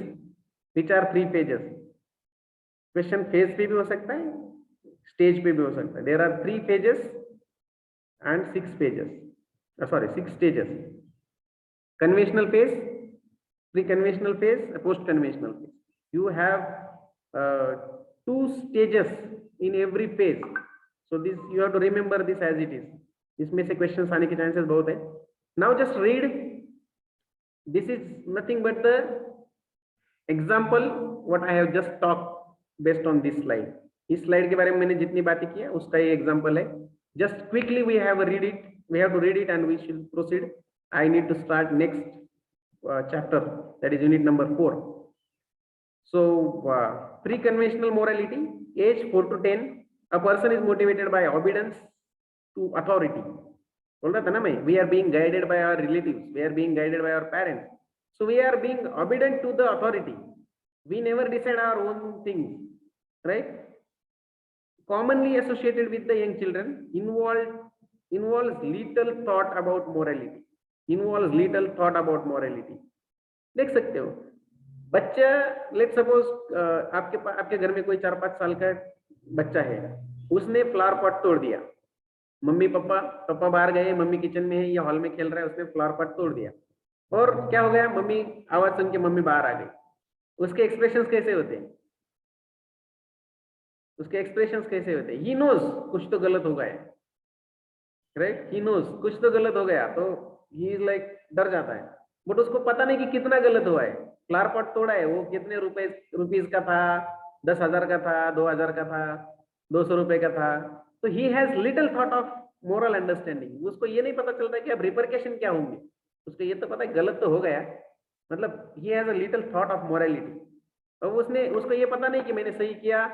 which are 3 phases। Question phase पे भी हो सकता है, stage पे भी हो सकता है। There are 3 phases and 6 phases, sorry 6 stages। conventional phase, pre-conventional phase, post-conventional phase। you have 2 stages in every phase, so this you have to remember this as it is। इसमें से क्वेश्चंस आने के chances बहुत है। now just read, this is nothing but the example what I have just talked based on this slide। इस slide के बारे में मैंने जितनी बातें की है उसका ये एग्जांपल है। just quickly we have to read it and we should proceed। I need to start next chapter, that is unit number 4। so pre-conventional morality, age 4 to 10, a person is motivated by obedience to authority। बोल रहा था ना मैं, we are being guided by our relatives, we are being guided by our parents, so we are being obedient to the authority, we never decide our own things, right? Commonly associated with the young children, involves little thought about morality। देख सकते हो बच्चा, let suppose आपके घर में कोई 4-5 साल का बच्चा है, उसने फ्लावर पॉट तोड़ दिया, मम्मी पापा बाहर गए, मम्मी किचन में है या हॉल में खेल रहा है, उसने फ्लावर पॉट तोड़ दिया, और क्या हो गया, मम्मी आवाज सुन के मम्मी बाहर आ गई। उसके एक्सप्रेशंस कैसे होते हैं? ही नोज कुछ तो गलत हो गया, राइट? ही नोज कुछ तो गलत हो गया, तो ही इज लाइक डर जाता है, बट उसको पता नहीं कि कितना गलत हुआ है। फ्लावर पॉट तोड़ा है, वो कितने रुपीज का था, 10,000 का था, 2,000 का था, 200 रुपए का था, तो he has little thought of moral understanding. उसको ये नहीं पता चलता कि अब रिपरकेशन क्या होंगे, उसको ये तो पता है गलत तो हो गया, मतलब he has a little thought of morality. और उसको ये पता नहीं कि मैंने सही किया,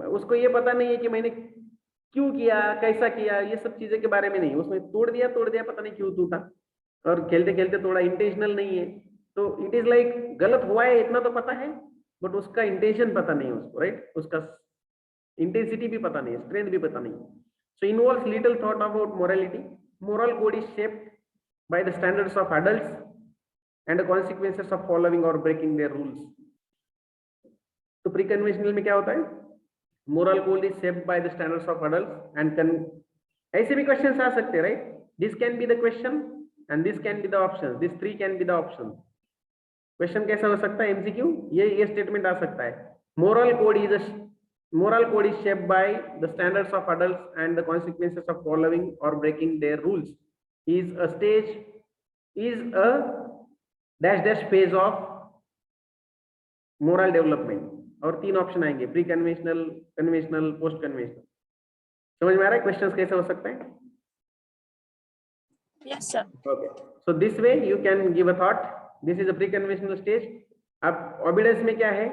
उसको ये पता नहीं है कि मैंने क्यों किया, कैसा किया, ये सब चीजें के बारे में नहीं। उसने तोड़ दिया, पता नहीं क्यों टूटा, और खेलते खेलते तोड़ा, इंटेंशनल नहीं है। तो इट इज लाइक गलत हुआ है इतना तो पता है, बट उसका इंटेंशन पता नहीं है उसको, राइट? उसका इंटेंसिटी भी पता नहीं है, स्ट्रेंथ भी पता नहीं है। So involves little thought about morality. Moral code is shaped by the standards of adults and the consequences of following or breaking their rules. तो प्री कन्वेंशनल में क्या होता है? Moral code is shaped by the standards of adults and ऐसे भी questions आ सकते हैं, right? This can be the question and this can be the option, this three can be the option. Question कैसा हो सकता है? एमसीक्यू, ये statement आ सकता है, moral code is shaped by the standards of adults and the consequences of following और breaking their rules is a dash dash phase of moral development। और तीन ऑप्शन आएंगे, pre conventional, conventional, post conventional. समझ में आ रहा है questions कैसे हो सकते हैं? Yes, sir. Okay, so this way you can give a thought. This is a pre conventional stage। अब ओबीडियंस में क्या है?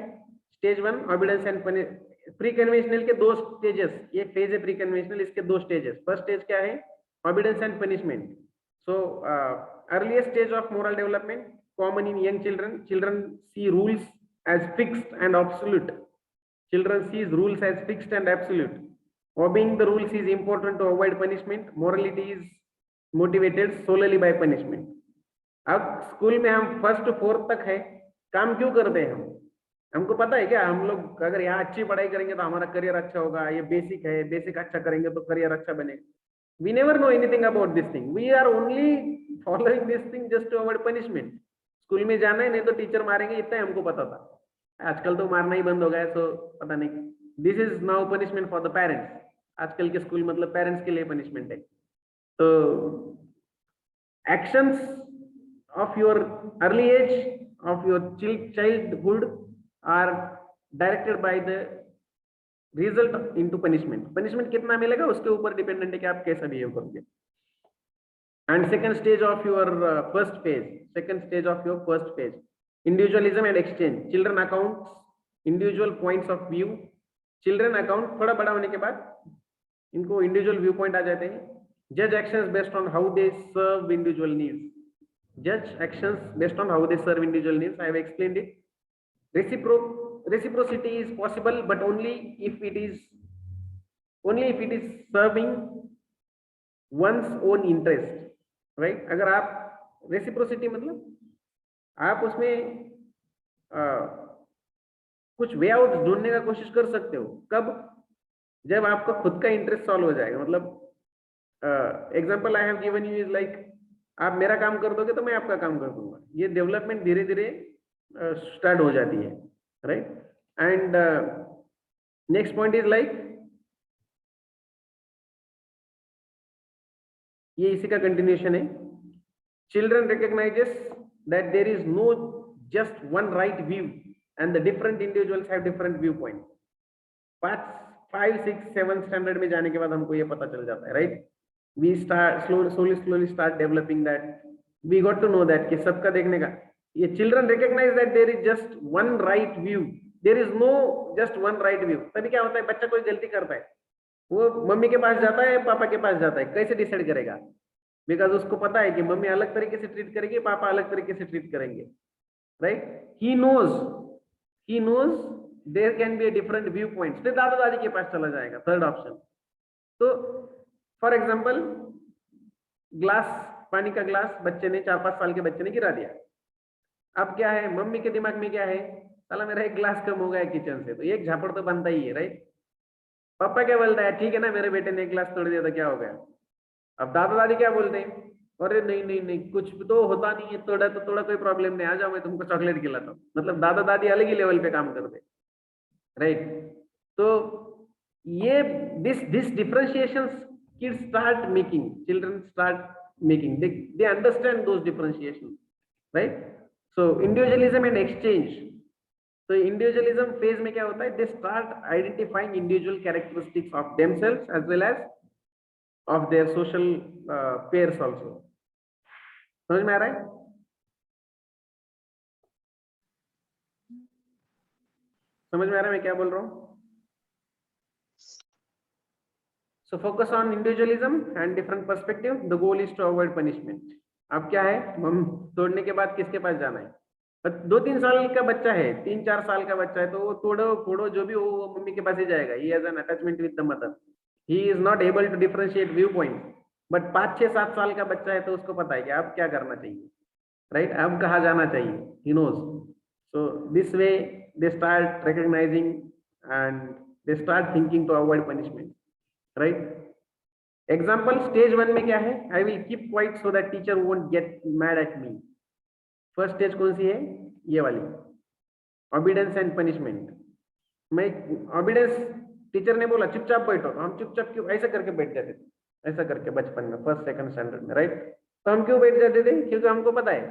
Stage 1 obedience and pre conventional के दो स्टेजेस, ये फेज है प्री कन्वेंशनल, इसके दो स्टेजेस। फर्स्ट स्टेज क्या है? Obedience and punishment. So earliest stage of moral development, common in young children. Children see rules as fixed and absolute. Children sees rules as fixed and absolute. Obeying the rules is important to avoid punishment. Morality is motivated solely by punishment. अब school में हम 1st to 4th तक है, काम क्यों करते हैं हम? हमको पता है क्या, हम लोग अगर यहाँ अच्छी पढ़ाई करेंगे तो हमारा करियर अच्छा होगा, ये बेसिक है, बेसिक अच्छा करेंगे तो करियर अच्छा बनेगा। We never know anything about this thing. We are only following this thing just to avoid punishment. School में जाना है, नहीं तो टीचर मारेंगे, इतना हमको पता था। आजकल तो मारना ही बंद हो गया, तो पता नहीं। This is now punishment for the parents. आजकल के स्कूल मतलब पेरेंट्स के लिए पनिशमेंट है। तो actions of your early age, of your childhood are directed by the result into punishment. Punishment कितना मिलेगा उसके ऊपर डिपेंडेंट है कि आप कैसा बिहेव करोगे। And second stage of your first phase, individualism and exchange. Children accounts individual points of view. Children account थोड़ा बड़ा होने के बाद इनको इंडिविजुअल व्यू पॉइंट आ जाते हैं। जज actions based on how they serve individual needs. जज actions based on how they serve individual needs. I have explained it. Reciprocity is possible, but only if it is serving one's own interest, right? अगर आप reciprocity मतलब आप उसमें कुछ way out ढूंढने का कोशिश कर सकते हो। कब? जब आपका खुद का इंटरेस्ट सॉल्व हो जाएगा। मतलब example I have given you is like, आप मेरा काम कर दोगे तो मैं आपका काम कर दूंगा। ये डेवलपमेंट धीरे धीरे स्टार्ट हो जाती है, right? And next point is like, ये इसी का कंटिन्यूशन है। Children recognizes that there is no just one right view and the different individuals have different viewpoints। 5, 6, 7 standard में जाने के बाद हमको ये पता चल जाता है, right? We start slowly start developing that, we got to know that कि सबका देखने का, ये children recognize that there is just one right view, there is no just one right view। तभी क्या होता है, बच्चा कोई गलती करता है, वो मम्मी के पास जाता है, पापा के पास जाता है, कैसे डिसाइड करेगा? बिकॉज उसको पता है कि मम्मी अलग तरीके से ट्रीट करेगी, पापा अलग तरीके से ट्रीट करेंगे, right? He knows there can be a different view points. फिर दादा दादी के पास चला जाएगा, थर्ड ऑप्शन। तो फॉर एग्जाम्पल, पानी का ग्लास बच्चे ने, 4-5 साल के बच्चे ने गिरा दिया। अब क्या है, मम्मी के दिमाग में क्या है, साला मेरा एक ग्लास कम हो गया किचन से, तो एक झापड़ तो बनता ही है, राइट? पापा क्या बोलता है, ठीक है ना, मेरे बेटे ने एक ग्लास तोड़ दिया तो क्या हो गया? अब दादा दादी क्या बोलते हैं, अरे नहीं कुछ तो होता नहीं है, तोड़ा तो तोड़ा, कोई प्रॉब्लम नहीं, आ जाओ मैं तुमको चॉकलेट खिलाता हूँ। मतलब दादा दादी अलग ही लेवल पे काम करते, राइट? तो ये this differentiations kids start making, children start making, they understand those differentiations, right? So individualism and exchange, तो इंडिविजुअलिज्म फेज में क्या होता है, they start identifying individual characteristics of themselves as well as of their social peers also. समझ में आ रहा है? समझ में आ रहा है मैं क्या बोल रहा हूँ? So focus on individualism and different perspective. The goal is to avoid punishment. अब क्या है, हम तोड़ने के बाद किसके पास जाना है? 2-3 साल का बच्चा है, 3-4 साल का बच्चा है, तो वो तोड़ो फोड़ो जो भी हो वो मम्मी के पास ही जाएगा. He has an attachment with the mother. He is not able to differentiate viewpoints. But 5-6-7 साल का बच्चा है तो उसको पता है कि अब क्या करना चाहिए, राइट? अब कहाँ जाना चाहिए, he knows. So this way they start recognizing and they start thinking to avoid punishment. Right? Example stage 1 में क्या है, I will keep quiet so that teacher won't get mad at me. First stage कौन सी है, ये वाली, ऑबिडेंस and punishment. मैं ऑबिडेंस, teacher ने बोला चुपचाप बैठो, तो हम चुपचाप क्यों ऐसा करके बैठ जाते थे, ऐसा करके बचपन में फर्स्ट सेकंड स्टैंडर्ड में, राइट? तो हम क्यों बैठ जाते थे, क्योंकि हमको पता है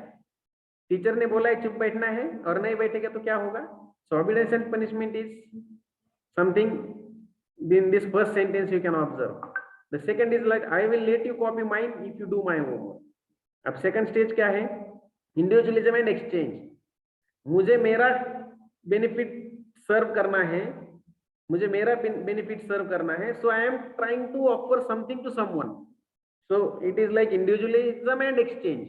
टीचर ने बोला है चुप बैठना है और नहीं बैठेगा तो क्या होगा. So obedience and punishment is something in this first sentence you can observe. The second is like I will let you copy mine if you do my homework. अब second stage क्या है, individualism and exchange. मुझे मेरा benefit serve करना है, मुझे मेरा benefit serve करना है, so I am trying to offer something to someone. So it is like individualism and exchange.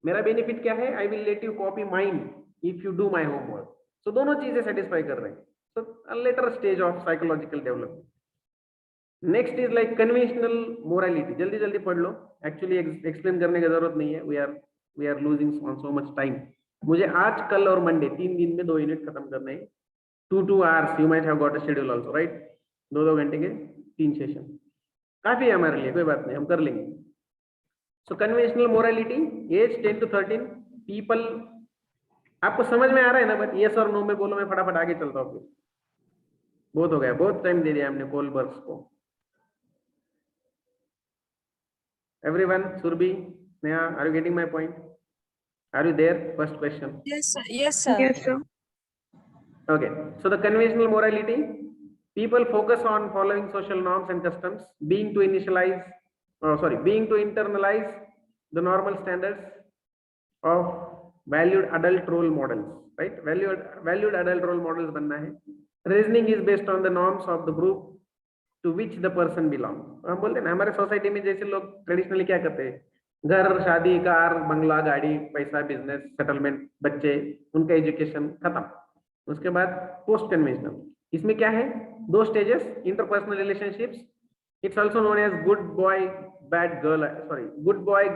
मेरा benefit क्या है, I will let you copy mine if you do my homework. So दोनों चीजें satisfy कर रहे हैं. So a later stage of psychological development. Next is like conventional morality. जल्दी जल्दी पढ़ लो, एक्चुअली एक्सप्लेन करने की जरूरत नहीं है. We are losing on so much time. मुझे आज, कल और मंडे 3 दिन में 2 यूनिट खत्म करने हैं. 2 hours you might have got a schedule also, right? 2 घंटे के 3 सेशन काफी है हमारे लिए, कोई बात नहीं, हम कर लेंगे. So conventional morality, age 10 to 13 people. आपको समझ में आ रहा है ना? बट यस और नो में बोलो, मैं फटाफट आगे चलता हूँ. फिर बहुत हो गया, बहुत टाइम दे दिया हमने कोलबर्ग्स को. Everyone, Surbi, Sneha, are you getting my point? Are you there? First question. Yes, sir. Yes, sir. Yes, sir. Okay. So the conventional morality, people focus on following social norms and customs, being to internalize the normal standards of valued adult role models, right? Valued adult role models बनना है. Reasoning is based on the norms of the group to which the person belong. हम बोलते हैं ना, हमारे society में जैसे लोग ट्रेडिशनली क्या करते हैं, घर, शादी, कार, बंगला, गाड़ी, पैसा, बिजनेस, सेटलमेंट, बच्चे, उनका एजुकेशन खत्म. उसके बाद पोस्ट कन्वेंशनल. इसमें क्या है, 2 stages, interpersonal relationships. It's also known as good boy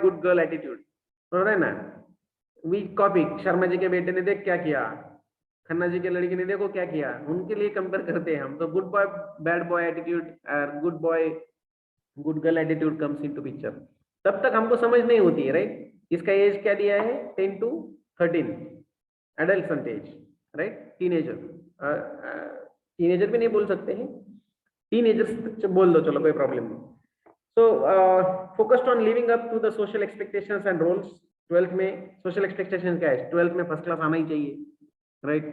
good girl attitude. समझ रहे ना? वी कॉपी, शर्मा जी के बेटे ने देख क्या किया, खन्ना जी के लड़की ने देखो क्या किया, उनके लिए कंपेयर करते हैं हम. तो good boy bad boy attitude और good boy good girl attitude comes into picture. तब तक हमको समझ नहीं होती है, राइट? इसका एज क्या दिया है, 10 to 13 adult age, right? Teenager, teenager भी नहीं बोल सकते हैं, टीनेजर्स बोल दो, चलो कोई प्रॉब्लम नहीं. So focused on living up to the social expectations and roles. 12th में सोशल एक्सपेक्टेशन क्या है, 12th में फर्स्ट क्लास आना ही चाहिए, राइट?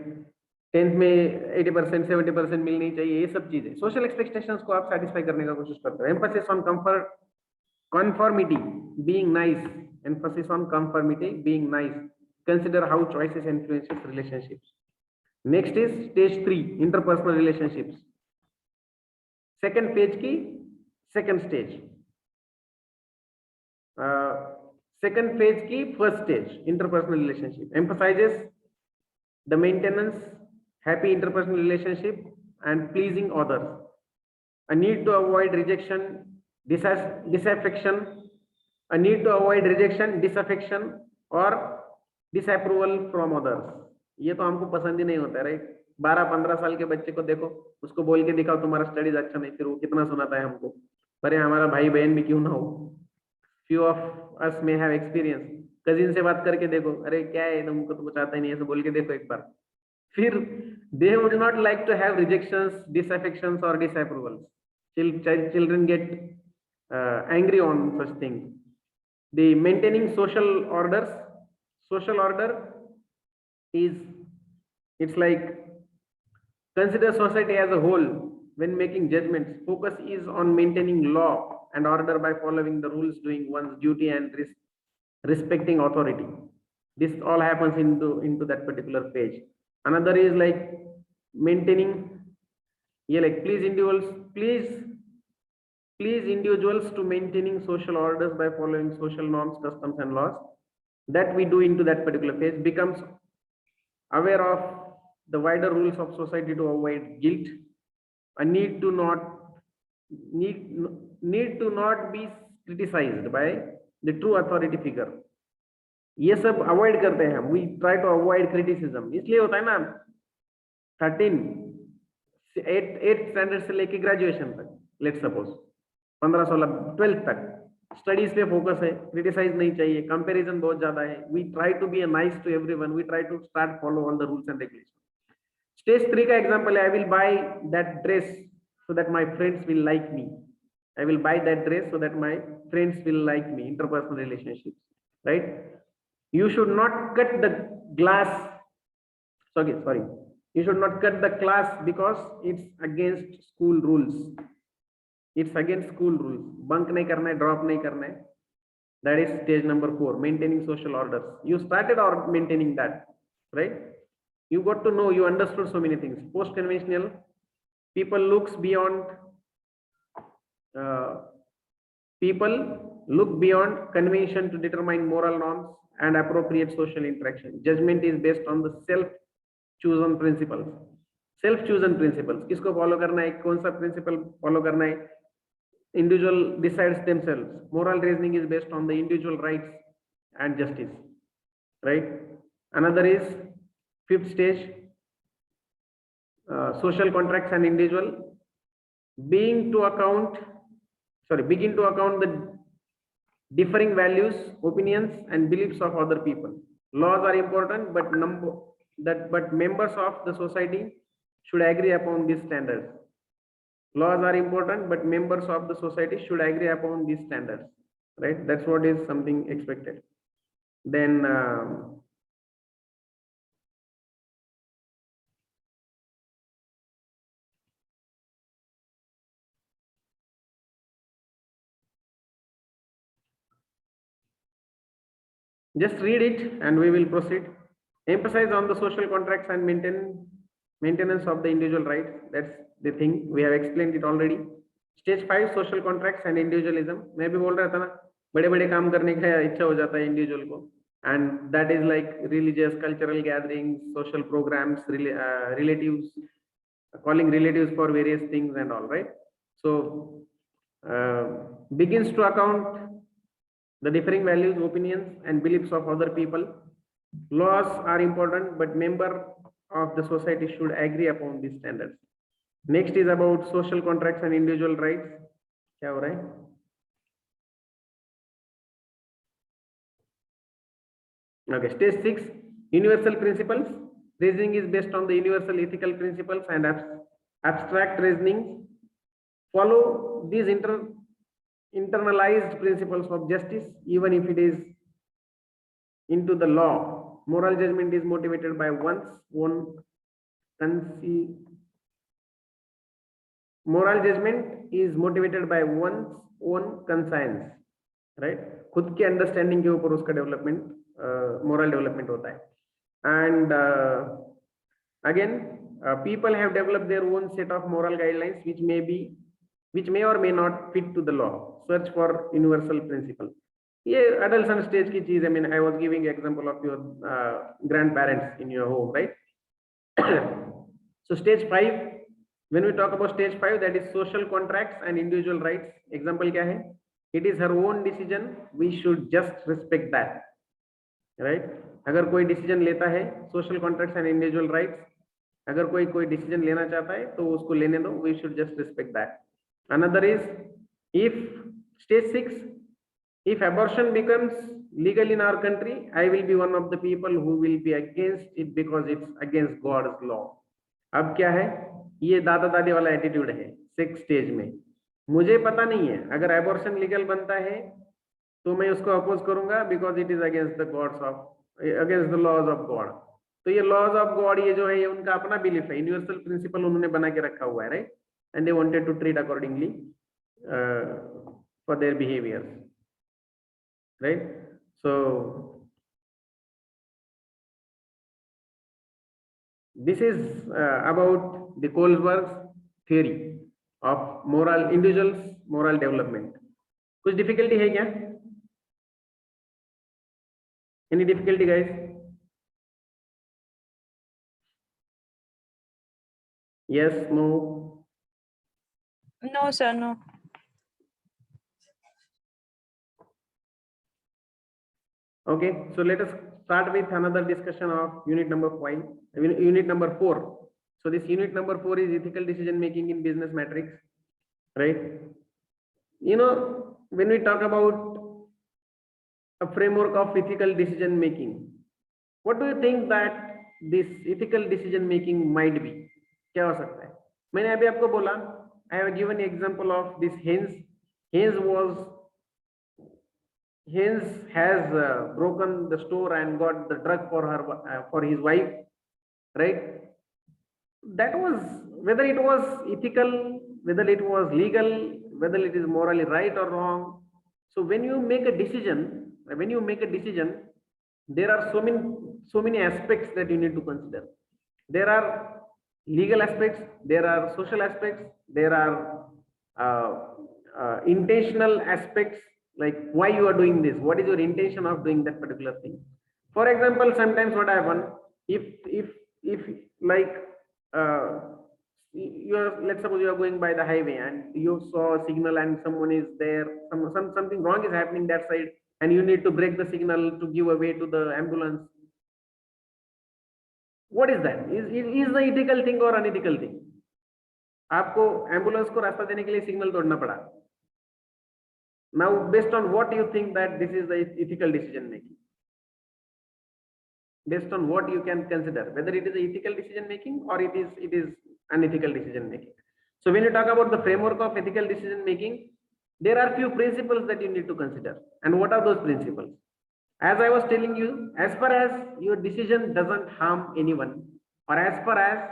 10th में 80% 70% मिलनी चाहिए. ये सब चीजें, सोशल एक्सपेक्टेशंस को आप सेटिस्फाई करने का कोशिश करते हो. Emphasis on comfort, conformity, being nice. Emphasis on conformity, being nice. Consider how choices influences relationships. Next is stage 3, interpersonal relationships. Second page की second stage. Second page की first stage, interpersonal relationship. Emphasizes the maintenance, happy interpersonal relationship and pleasing others. A need to avoid rejection, disaffection, a need to avoid rejection, disaffection or disapproval from others. ये तो हमको पसंद ही नहीं होता है, right? 12-15 साल के बच्चे को देखो, उसको बोल के दिखाओ तुम्हारा स्टडीज अच्छा नहीं, फिर वो कितना सुनाता है हमको, अरे हमारा भाई बहन भी क्यों ना हो. Few of us may have experience. Cousin से बात करके देखो, अरे क्या है तुमको तो कुछ आता ही नहीं, ऐसे बोल के देखो एक बार. फिर they would not like to have rejections, disaffections or disapprovals. Children get angry on such things. The maintaining social orders. Social order is, it's like Consider society as a whole when making judgments. Focus is on maintaining law and order by following the rules, doing one's duty, and respecting authority. This all happens into that particular page. Another is like maintaining, yeah, like please individuals to maintaining social orders by following social norms, customs, and laws. That we do into that particular page. Becomes aware of the wider rules of society to avoid guilt. A need to not be criticized by the true authority figure. ये सब avoid करते हैं हम. We try to avoid criticism. इसलिए होता है ना 8th standard से लेके ग्रेजुएशन तक, लेट सपोज 15-16 12th तक स्टडीज पे फोकस है. क्रिटिसाइज नहीं चाहिए. कंपैरिजन बहुत ज्यादा है. We try to be a nice to everyone. We try to start follow all the rules and regulation. Stage 3 का एग्जांपल है, I will buy that dress so that my friends will like me. I will buy that dress so that my friends will like me. Interpersonal relationships, right? You should not cut the glass. Sorry. You should not cut the class because it's against school rules. It's against school rules. Bunk nahi karna hai, drop nahi karna hai. That is stage number 4, maintaining social orders. You started or maintaining that, right? You got to know, you understood so many things. Post-conventional, people look beyond convention to determine moral norms and appropriate social interaction. Judgment is based on the self-chosen principles. Self-chosen principles. किसको follow करना है, कौन सा principle follow करना है? Individual decides themselves. Moral reasoning is based on the individual rights and justice, right? Another is 5th stage, social contracts and individual. Begin to account the differing values, opinions, and beliefs of other people. Laws are important, but members of the society should agree upon these standards. Laws are important, but members of the society should agree upon these standards, right? That's what is something expected. Then just read it and we will proceed. Emphasize on the social contracts and maintenance of the individual rights. That's the thing. We have explained it already. Stage 5, social contracts and individualism. मैं भी बोल रहा था ना, बड़े-बड़े काम करने का इच्छा हो जाता है इंडिविजुअल को. And that is like religious, cultural gatherings, social programs, relatives, calling relatives for various things and all, right? So begins to account the differing values, opinions, and beliefs of other people. Laws are important, but members of the society should agree upon these standards. Next is about social contracts and individual rights. क्या हो रहा है? Okay, stage 6, universal principles. Reasoning is based on the universal ethical principles and abstract reasoning. Follow these internalized principles of justice, even if it is into the law. Moral judgment is motivated by one's own conscience, right? खुद के understanding के ऊपर उसका development, moral development होता है. And again, people have developed their own set of moral guidelines which may or may not fit to the law. Search for universal principle. ये adolescent stage की चीज है. I mean, I was giving example of your grandparents in your home, right? So stage 5, when we talk about stage 5, that is social contracts and individual rights. Example क्या है? It is her own decision. We should just respect that, right? अगर कोई decision लेता है, social contracts and individual rights, अगर कोई decision लेना चाहता है तो उसको लेने दो. We should just respect that. Another is, if stage 6, if abortion becomes legal in our country, I will be one of the people who will be against it because it's against God's law. अब क्या है? ये दादा दादी वाला attitude है 6th stage में. मुझे पता नहीं है, अगर एबॉर्शन लीगल बनता है तो मैं उसको अपोज करूंगा because it is against the law's of God. तो ये लॉज ऑफ गॉड ये जो है ये उनका अपना बिलीफ है, यूनिवर्सल प्रिंसिपल उन्होंने बना के रखा हुआ है, right, and they wanted to treat accordingly for their behaviour, right. So this is about the Kohlberg's theory of moral individuals moral development. कुछ डिफिकल्टी है क्या? Any difficulty guys? Yes, no? No, sir, no. Okay, so let us start with another discussion of unit number 5, unit number 4. So this unit number 4 is ethical decision making in business matrix, right? You know, when we talk about a framework of ethical decision making, what do you think that this ethical decision making might be? क्या हो सकता है? मैंने अभी आपको बोला, I have given example of this Haynes. Haynes has broken the store and got the drug for her for his wife, right? That was, whether it was ethical, whether it was legal, whether it is morally right or wrong. So when you make a decision, there are so many aspects that you need to consider. There are legal aspects, there are social aspects, there are intentional aspects, like why you are doing this, what is your intention of doing that particular thing. For example, sometimes what happen, if like let's suppose you are going by the highway and you saw a signal and someone is there, something wrong is happening that side, and you need to break the signal to give away to the ambulance. What is that? Is the ethical thing or unethical thing? आपको ambulance को रास्ता देने के लिए signal तोड़ना पड़ा. Now, based on what you think that this is the ethical decision making? Based on what you can consider whether it is ethical decision making or it is unethical decision making. So when you talk about the framework of ethical decision making, there are few principles that you need to consider. And what are those principles? As I was telling you, as far as your decision doesn't harm anyone, or as far as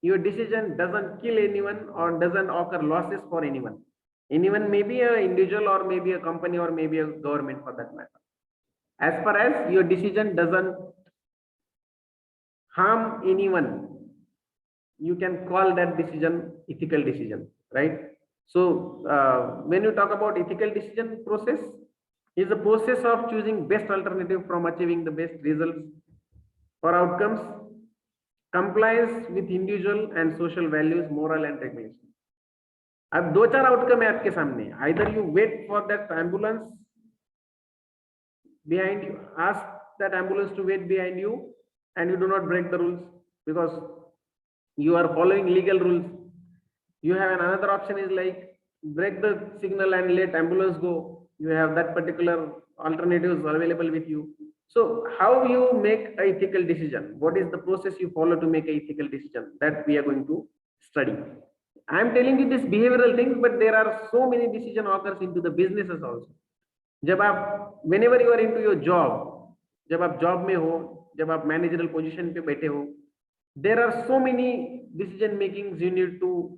your decision doesn't kill anyone or doesn't occur losses for anyone. Anyone may be an individual or maybe a company or maybe a government for that matter. As far as your decision doesn't harm anyone, you can call that decision ethical decision, right? So when you talk about ethical decision process, is the process of choosing best alternative from achieving the best results or outcomes, compliance with individual and social values, moral and regulation. अब दो चार outcome है आपके सामने. Either you wait for that ambulance behind you, ask that ambulance to wait behind you, and you do not break the rules because you are following legal rules. You have another option is like break the signal and let ambulance go. You have that particular alternatives available with you. So how you make an ethical decision? What is the process you follow to make an ethical decision? That we are going to study. I am telling you this behavioral things, but there are so many decision occurs into the businesses also. जब आप whenever you are into your job, जब आप job में हो, जब आप managerial position पे बैठे हो, there are so many decision makings you need to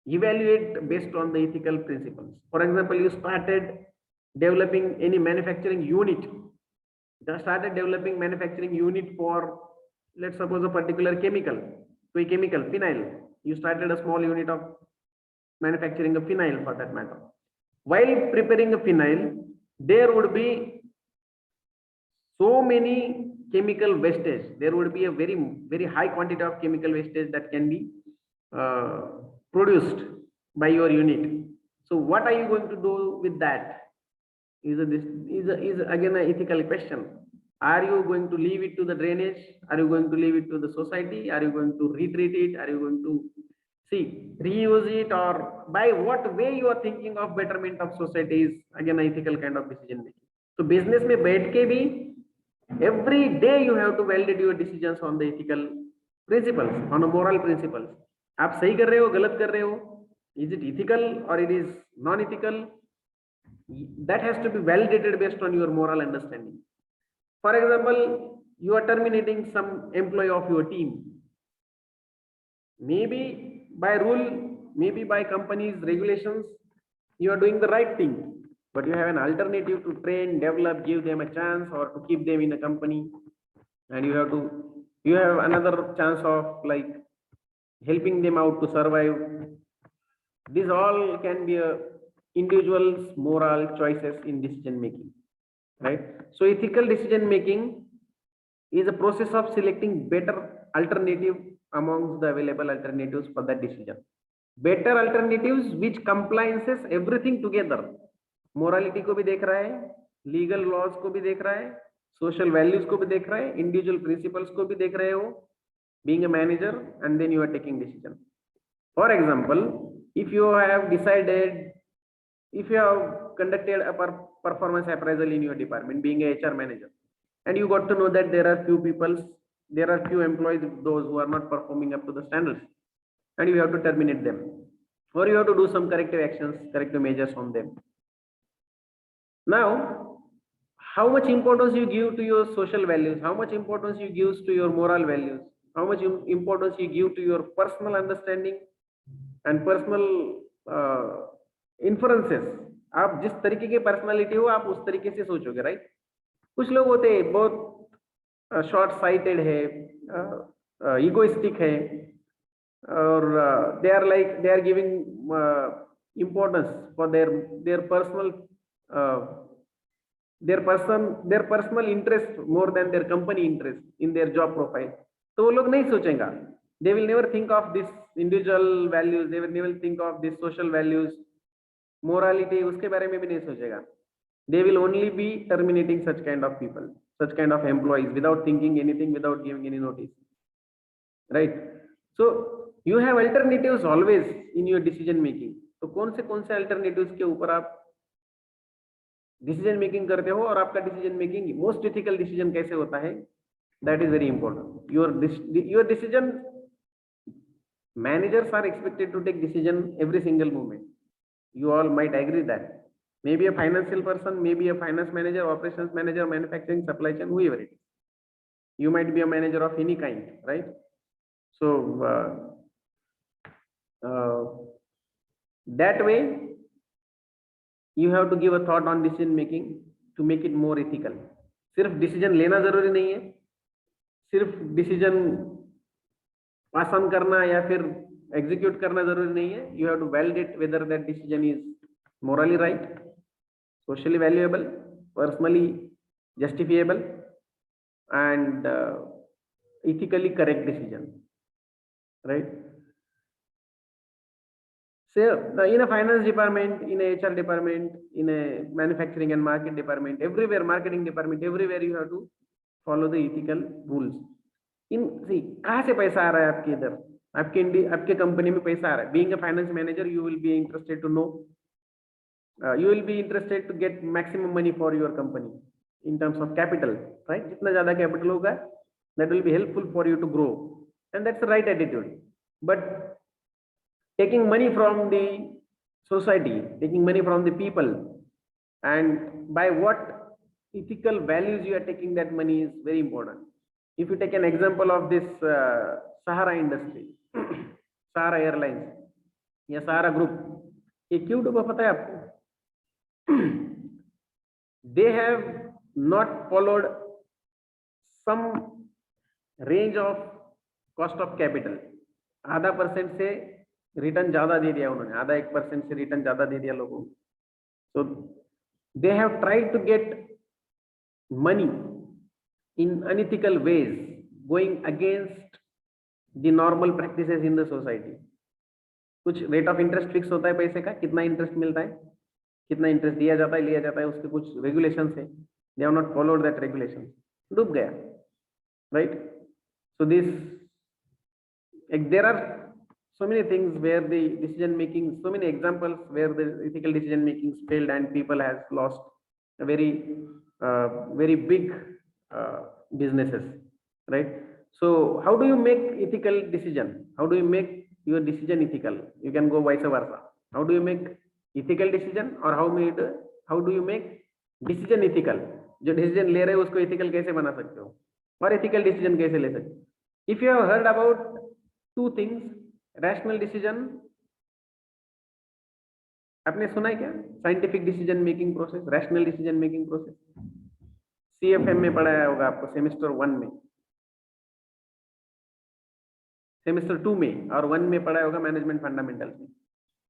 evaluate based on the ethical principles. For example, you started developing any manufacturing unit. You started developing manufacturing unit for, let's suppose, a particular chemical, कोई chemical, phenyl. You started a small unit of manufacturing a phenyl for that matter. While preparing a phenyl, there would be so many chemical wastage. There would be a very high quantity of chemical wastage that can be produced by your unit. So what are you going to do with that? Is again an ethical question. Are you going to leave it to the drainage? Are you going to leave it to the society? Are you going to retreat it? Are you going to reuse it, or by what way you are thinking of betterment of society is again an ethical kind of decision making. So business में बैठ के भी every day you have to validate your decisions on the ethical principles, on a moral principles. आप सही कर रहे हो, गलत कर रहे हो, is it ethical or it is non-ethical? That has to be validated based on your moral understanding. For example, you are terminating some employee of your team. Maybe by rule, maybe by companies' regulations, you are doing the right thing, but you have an alternative to train, develop, give them a chance, or to keep them in a company, and you have another chance of like helping them out to survive. These all can be a individual's moral choices in decision making, right? So ethical decision making is a process of selecting better alternative amongst the available alternatives for that decision. Better alternatives which compliances everything together. Morality को भी देख रहा है, legal laws को भी देख रहा है, social values को भी देख रहा है, individual principles को भी देख रहे हो, being a manager, and then you are taking decision. For example, if you have conducted a performance appraisal in your department, being a HR manager, and you got to know that there are few employees, those who are not performing up to the standards, and you have to terminate them, or you have to do some corrective actions, corrective measures on them. Now, how much importance you give to your social values, how much importance you give to your moral values, how much importance you give to your personal understanding and personal inferences. आप जिस तरीके की personality हो आप उस तरीके से सोचोगे, राइट? कुछ लोग होते हैं बहुत शॉर्ट साइटेड है, इगोइस्टिक है, और they are giving importance for their personal interest more than their company interest in their job profile. तो वो लोग नहीं सोचेंगे. They will never think of this individual values, they will never think of this social values, morality, उसके बारे में भी नहीं सोचेगा. They will only be terminating such kind of people, such kind of employees without thinking anything, without giving any notice, right? So you have alternatives always in your decision making. तो कौन से alternatives के ऊपर आप decision making करते हो और आपका decision making most ethical decision कैसे होता है, that is very important. Your decision, managers are expected to take decision every single moment. You all might agree that. Maybe a financial person, maybe a finance manager, operations manager, manufacturing, supply chain, whoever it is. You might be a manager of any kind, right? So that way, you have to give a thought on decision making to make it more ethical. सिर्फ decision लेना जरूरी नहीं है, सिर्फ decision pass on करना या फिर execute करना जरूरी नहीं है. You have to validate whether that decision is morally right, socially valuable, personally justifiable, and ethically correct decision, right? So in a finance department, in a HR department, in a manufacturing and market department, everywhere, marketing department, everywhere you have to follow the ethical rules. कहाँ से पैसा आ रहा है आपके इधर, आपके company में पैसा आ रहा है. Being a finance manager, you will be interested to know, you will be interested to get maximum money for your company in terms of capital, right? जितना ज़्यादा capital होगा, that will be helpful for you to grow, and that's the right attitude. But taking money from the society, taking money from the people, and by what ethical values you are taking that money is very important. If you take an example of this Sahara industry, Sahara Airlines या Sahara Group, ये क्यों डूबा पता है आपको? They have not followed some range of cost of capital. आधा % से return ज्यादा दे दिया उन्होंने, आधा 1% से रिटर्न ज्यादा दे दिया लोगों को. So they have tried to get money in unethical ways, going against the normal practices in the society. कुछ रेट ऑफ इंटरेस्ट फिक्स होता है पैसे का, कितना इंटरेस्ट मिलता है, कितना इंटरेस्ट दिया जाता है, लिया जाता है, उसके कुछ रेगुलेशंस है. They have not followed that regulation, डूब गया, right? So there are so many things where the decision making, so many examples where the ethical decision making failed and people has lost a very big businesses, right? So how do you make ethical decision? How do you make your decision ethical? You can go vice versa. How do you make ethical decision, or how do you make decision ethical? जो decision ले रहे हो उसको ethical कैसे बना सकते हो? और एथिकल डिसीजन कैसे ले सकते। If you have heard about two things, rational decision, आपने सुना है क्या? Scientific decision making process, rational decision making process, CFM में पढ़ाया होगा आपको सेमेस्टर 1 में, सेमेस्टर 2 में, और 1 में पढ़ाया होगा मैनेजमेंट फंडामेंटल्स में।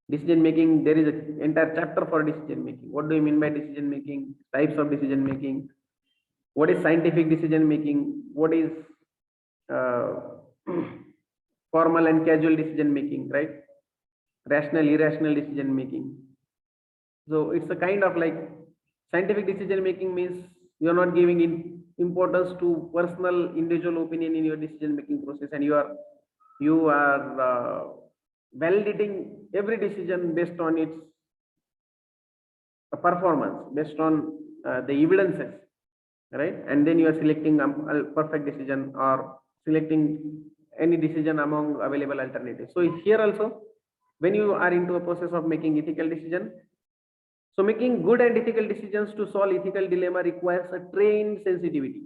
Decision making, there is an entire chapter for decision making. What do you mean by decision making? Types of decision making. What is scientific decision making? What is formal and casual decision making, right? Rational, irrational decision making. So it's a kind of like scientific decision making means you are not giving importance to personal individual opinion in your decision making process, and you are validating every decision based on its performance, based on the evidences, right? And then you are selecting a perfect decision or selecting any decision among available alternatives. So here also, when you are into a process of making ethical decision, so making good and ethical decisions to solve ethical dilemma requires a trained sensitivity,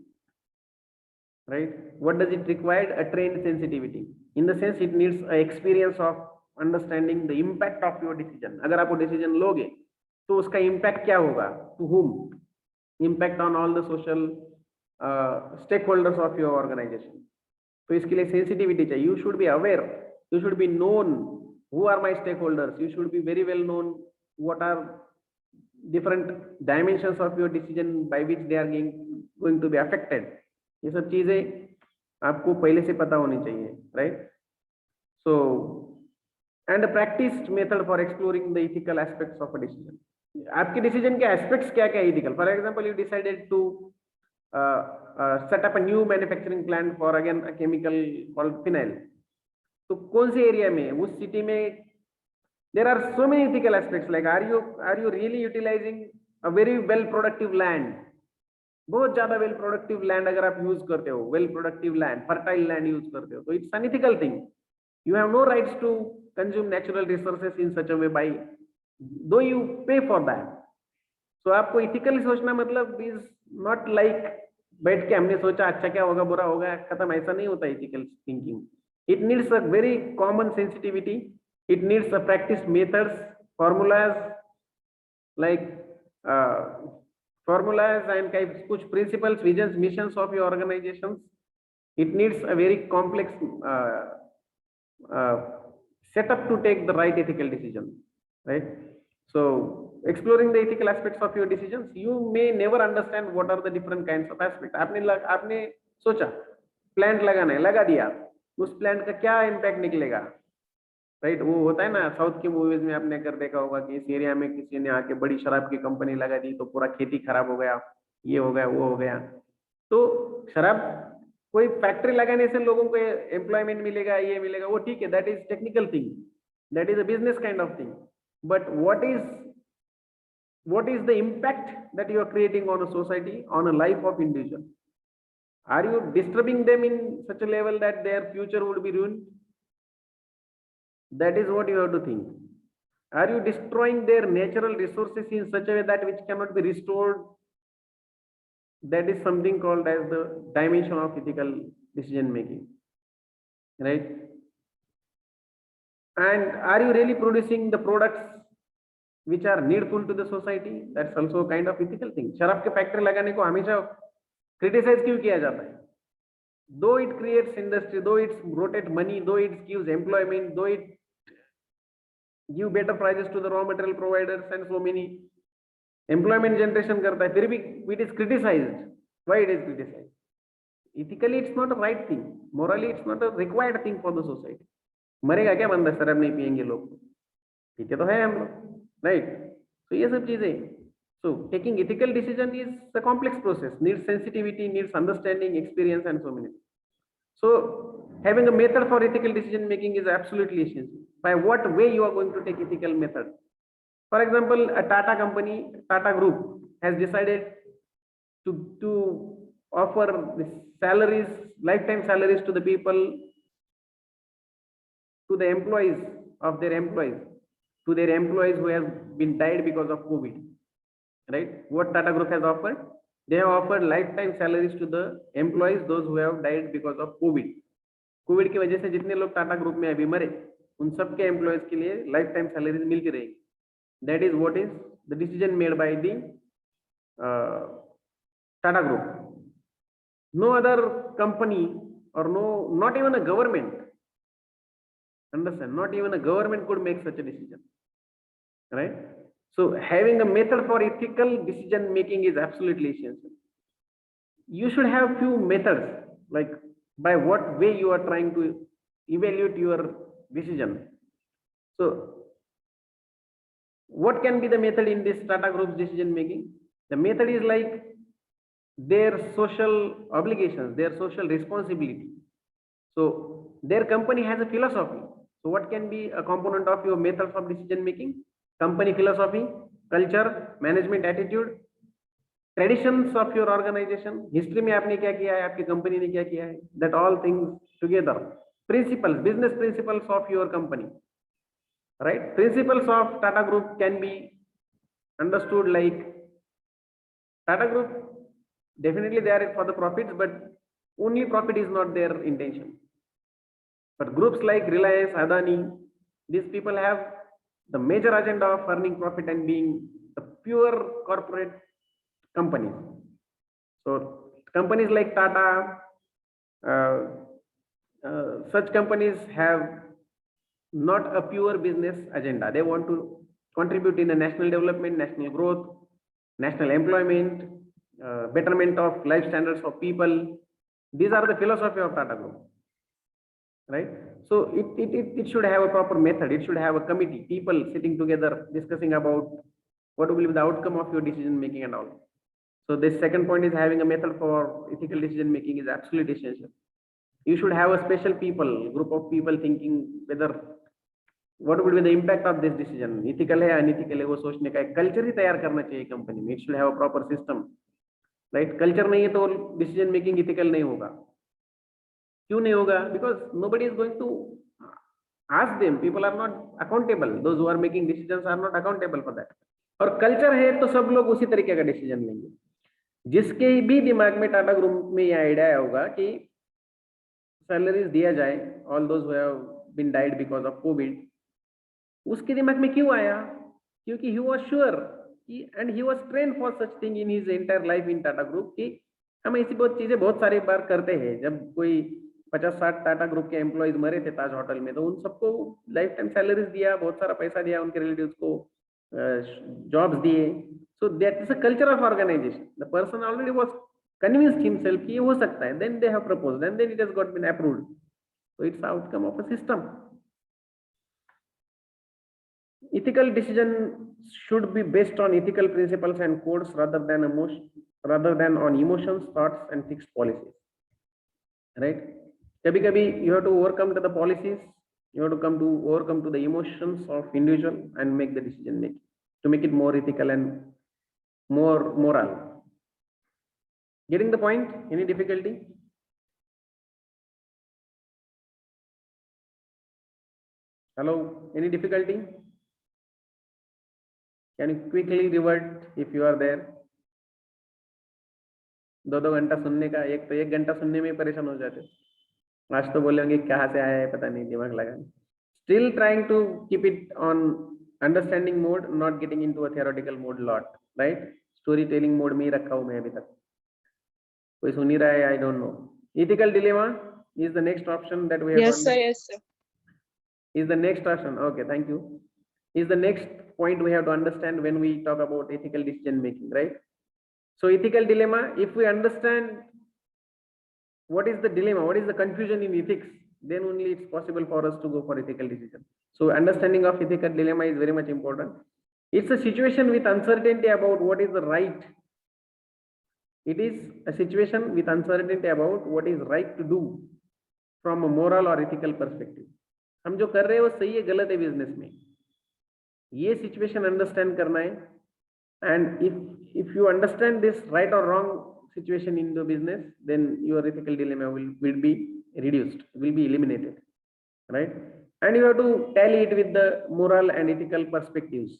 right? What does it require? A trained sensitivity. In the sense, it needs a experience of understanding the impact of your decision. अगर आप वो decision लोगे तो उसका impact क्या होगा, to whom, impact on all the social stakeholders of your organisation. तो इसके लिए सेंसिटिविटी चाहिए। You should be aware, you should be known who are my stakeholders, you should be very well known what are different dimensions of your decision by which they are going to be affected. ये सब चीजें आपको पहले से पता होनी चाहिए, right? So and a practiced method for exploring the ethical aspects of a decision. आपके डिसीजन के एस्पेक्ट्स क्या क्या ethical? For example, you decided to set up a new manufacturing plant for again a chemical called phenyl. तो कौन से area में, उस city में there are so many ethical aspects, like are you really utilising a very well productive land? बहुत ज्यादा well productive land अगर आप यूज करते हो, well productive land, fertile land use करते हो, तो it's an ethical thing. You have no rights to consume natural resources in such a way by though you pay for that. So आपको ethically सोचना मतलब is not like बैठ के हमने सोचा अच्छा क्या होगा बुरा होगा खत्म, ऐसा नहीं होता ethical thinking. It needs a very common sensitivity. It needs a practiced methods, formulas like formulas and कुछ principles, visions, missions of your organizations. It needs a very complex set up to take the right ethical decision, right? So exploring the ethical aspects of your decisions, you may never understand what are the different kinds of aspects. आपने सोचा plant लगाना है, लगा दिया, उस plant का क्या impact निकलेगा, राइट? वो होता है ना, साउथ की मूवीज में आपने कर देखा होगा कि इस एरिया में किसी ने आके बड़ी शराब की कंपनी लगा दी तो पूरा खेती खराब हो गया, ये हो गया, वो हो गया। तो शराब कोई फैक्ट्री लगाने से लोगों को एम्प्लॉयमेंट मिलेगा, ये मिलेगा, वो ठीक है, that is technical thing, that is a business kind of thing. But what is the impact that you are creating on a society, on a life of individual? Are you disturbing them in such a level that their future would be ruined? That is what you have to think. Are you destroying their natural resources in such a way that which cannot be restored? That is something called as the dimension of ethical decision making, right? And are you really producing the products which are needful to the society? That's also a kind of ethical thing. शराब के factory लगाने को हमेशा criticise क्यों किया जाता है? Though it creates industry, though it rotates money, though it gives employment, though it give better prices to the raw material providers and so many employment generation करता है, फिर भी it is criticized. Why it is criticized? Ethically it's not a right thing. Morally it's not a required thing for the society. मरेगा क्या बंदा शराब नहीं पियेंगे लोग? पीते तो है हम लोग, right? So ये सब चीजें. So taking ethical decision is a complex process, needs sensitivity, needs understanding, experience, and so many. So having a method for ethical decision making is absolutely essential. By what way you are going to take ethical method? For example, a Tata company, Tata Group has decided to offer the salaries, lifetime salaries to the people, to the employees of their employees, to their employees who have been died because of COVID, right? What Tata Group has offered? They have offered lifetime salaries to the employees, those who have died because of COVID. Covid की वजह से जितने लोग Tata group में अभी मरे, उन सबके एम्प्लॉयज के लिए लाइफ टाइम सैलरीज मिलती रहेगी. That is what is the decision made by the Tata group. No other company or no, not even a government, understand, not even a government could make such a decision, right? So having a method for ethical decision making is absolutely essential. You should have few methods, like by what way you are trying to evaluate your decision. So what can be the method in this Tata Group's decision making? The method is like their social obligations, their social responsibility. So their company has a philosophy. So what can be a component of your methods of decision making? Company philosophy, culture, management attitude, traditions of your organization, history में आपने क्या किया है, आपकी company ने क्या किया है, that all things together. Principles, business principles of your company, right? Principles of Tata Group can be understood like Tata Group, definitely they are for the profits, but only profit is not their intention. But groups like Reliance, Adani, these people have the major agenda of earning profit and being the pure corporate companies. So companies like Tata, such companies have not a pure business agenda. They want to contribute in the national development, national growth, national employment, betterment of life standards of people. These are the philosophy of Tata Group, right? So it should have a proper method. It should have a committee, people sitting together discussing about what will be the outcome of your decision making and all. So this second point is having a method for ethical decision making is absolutely essential. You should have a special people, group of people thinking whether what would be the impact of this decision, ethical है unethical है, वो सोचने का एक culture ही तैयार करना चाहिए company में. It should have a proper system, right? Culture नहीं है तो डिसीजन मेकिंग इथिकल नहीं होगा. क्यों नहीं होगा? Because nobody is going to ask them. People are not accountable. Those who are making decisions are not accountable for that. और culture है तो सब लोग उसी तरीके का डिसीजन लेंगे. जिसके भी दिमाग में टाटा ग्रुप में यह आइडिया आया होगा कि सैलरीज दिया जाए all those who have been died because of COVID, उसके दिमाग में क्यों आया? क्योंकि he was sure and he was trained for such thing in his entire life in Tata group कि हम ऐसी बहुत चीजें बहुत सारी बार करते हैं. जब कोई 50-60 टाटा ग्रुप के एम्प्लॉयज मरे थे ताज होटल में, तो उन सबको लाइफ टाइम सैलरीज दिया, बहुत सारा पैसा दिया, उनके रिलेटिव्स को जॉब्स दिए. So that is a culture of organisation. The person already was convinced himself कि ये हो सकता है, then they have proposed and then it has got been approved. So it's outcome of a system. Ethical decision should be based on ethical principles and codes rather than on emotions, thoughts, and fixed policies. Right? Kabhi you have to overcome to the policies. You have to overcome to the emotions of individual and make the decision making to make it more ethical and more moral. Getting the point? Any difficulty? Hello? Any difficulty? Can you quickly revert if you are there? 2 घंटा सुनने का, एक तो 1 घंटा सुनने में परेशान हो जाते. आज तो बोले होंगे कहाँ से आया है पता नहीं, दिमाग लगा. Still trying to keep it on understanding mode, not getting into a theoretical mode lot, right? Storytelling mode में ही रखा हूँ मैं अभी तक. कोई सुन ही रहा है? I don't know. Ethical dilemma is the next option that we have. Yes, sir. Yes, sir. Is the next option. Okay, thank you. Is the next point we have to understand when we talk about ethical decision making, right? So ethical dilemma, if we understand what is the dilemma, what is the confusion in ethics, then only it's possible for us to go for ethical decision. So understanding of ethical dilemma is very much important. It's a situation with uncertainty about what is the right. It is a situation with uncertainty about what is right to do from a moral or ethical perspective. हम जो कर रहे हैं वो सही है गलत है बिजनेस में, ये सिचुएशन अंडरस्टैंड करना है. And if you understand this right और wrong situation in the business, then your ethical dilemma will be reduced, will be eliminated, right? And you have to tally it with the moral and ethical perspectives,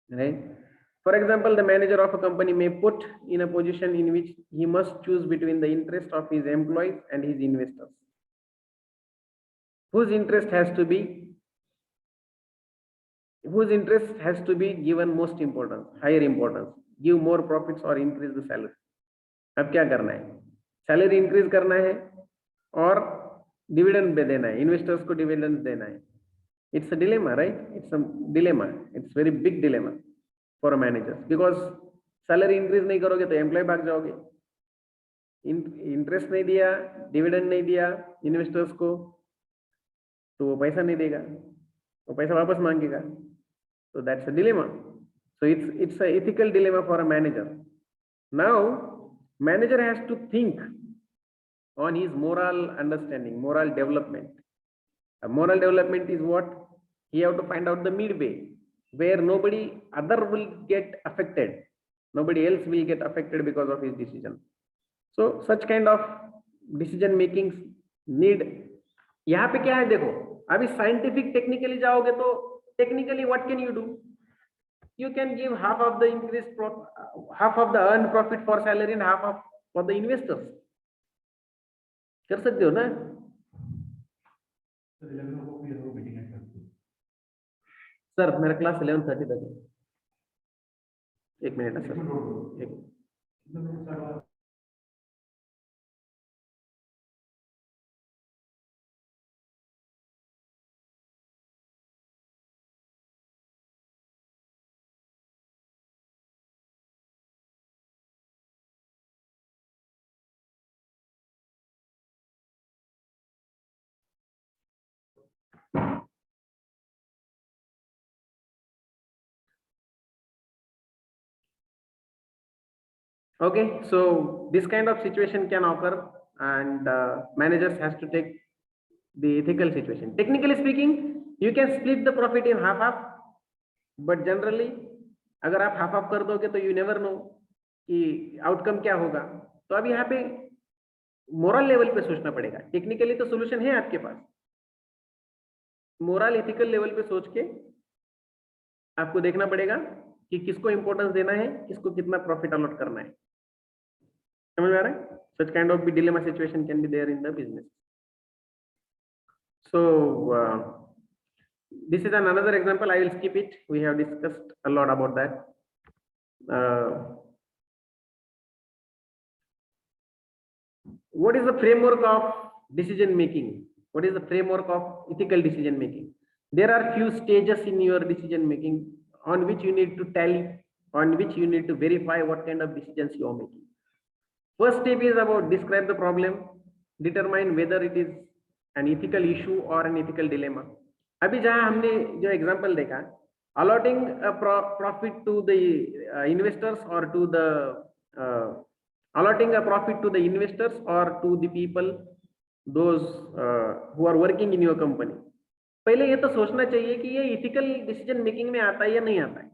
right? For example, the manager of a company may put in a position in which he must choose between the interest of his employees and his investors. Whose interest has to be given most importance, higher importance, give more profits or increase the salary. अब क्या करना है, salary increase करना है और dividend pay देना है, investors को डिविडेंड देना है. It's a dilemma, right? It's a dilemma. It's very big dilemma for a manager because salary increase नहीं करोगे तो एम्प्लॉय भाग जाओगे, इंटरेस्ट नहीं दिया, डिविडेंड नहीं दिया इन्वेस्टर्स को, तो वो पैसा नहीं देगा, वो पैसा वापस मांगेगा. So that's a dilemma. So it's a ethical dilemma for a manager. Now manager has to think on his moral understanding, moral development. A moral development is what? He have to find out the midway where nobody other will get affected, nobody else will get affected because of his decision. So such kind of decision making need. यहाँ पे क्या है देखो, अभी scientific technically जाओगे तो technically what can you do, you can give half of the half of the earned profit for salary and half of for the investors. कर सकते हो ना. सर मेरा क्लास 11:30 तक है. एक मिनट है सर, एक Okay, so this kind of situation can occur and managers has to take the ethical situation. Technically speaking, you can split the profit in half, but generally अगर आप half कर दोगे तो you never know कि outcome क्या होगा. तो अब यहाँ पे मोरल लेवल पे सोचना पड़ेगा. टेक्निकली तो सोल्यूशन है आपके पास, मोरल एथिकल लेवल पे सोच के आपको देखना पड़ेगा कि किसको इंपॉर्टेंस देना है, किसको कितना प्रॉफिट अलॉट करना है. समझ में आ रहा है? Such kind of dilemma situation can be there in the business. So this is another example. I will skip it. We have discussed a lot about that. What is the framework of decision making? What is the framework of ethical decision making? There are few stages in your decision making on which you need to tally, on which you need to verify what kind of decisions you are making. First step is about describe the problem, determine whether it is an ethical issue or an ethical dilemma. अभी जहाँ हमने जो example देखा, allotting a profit to the investors or to the allotting a profit to the investors or to the people those who are working in your company. पहले ये तो सोचना चाहिए कि ये ethical decision making में आता है या नहीं आता है.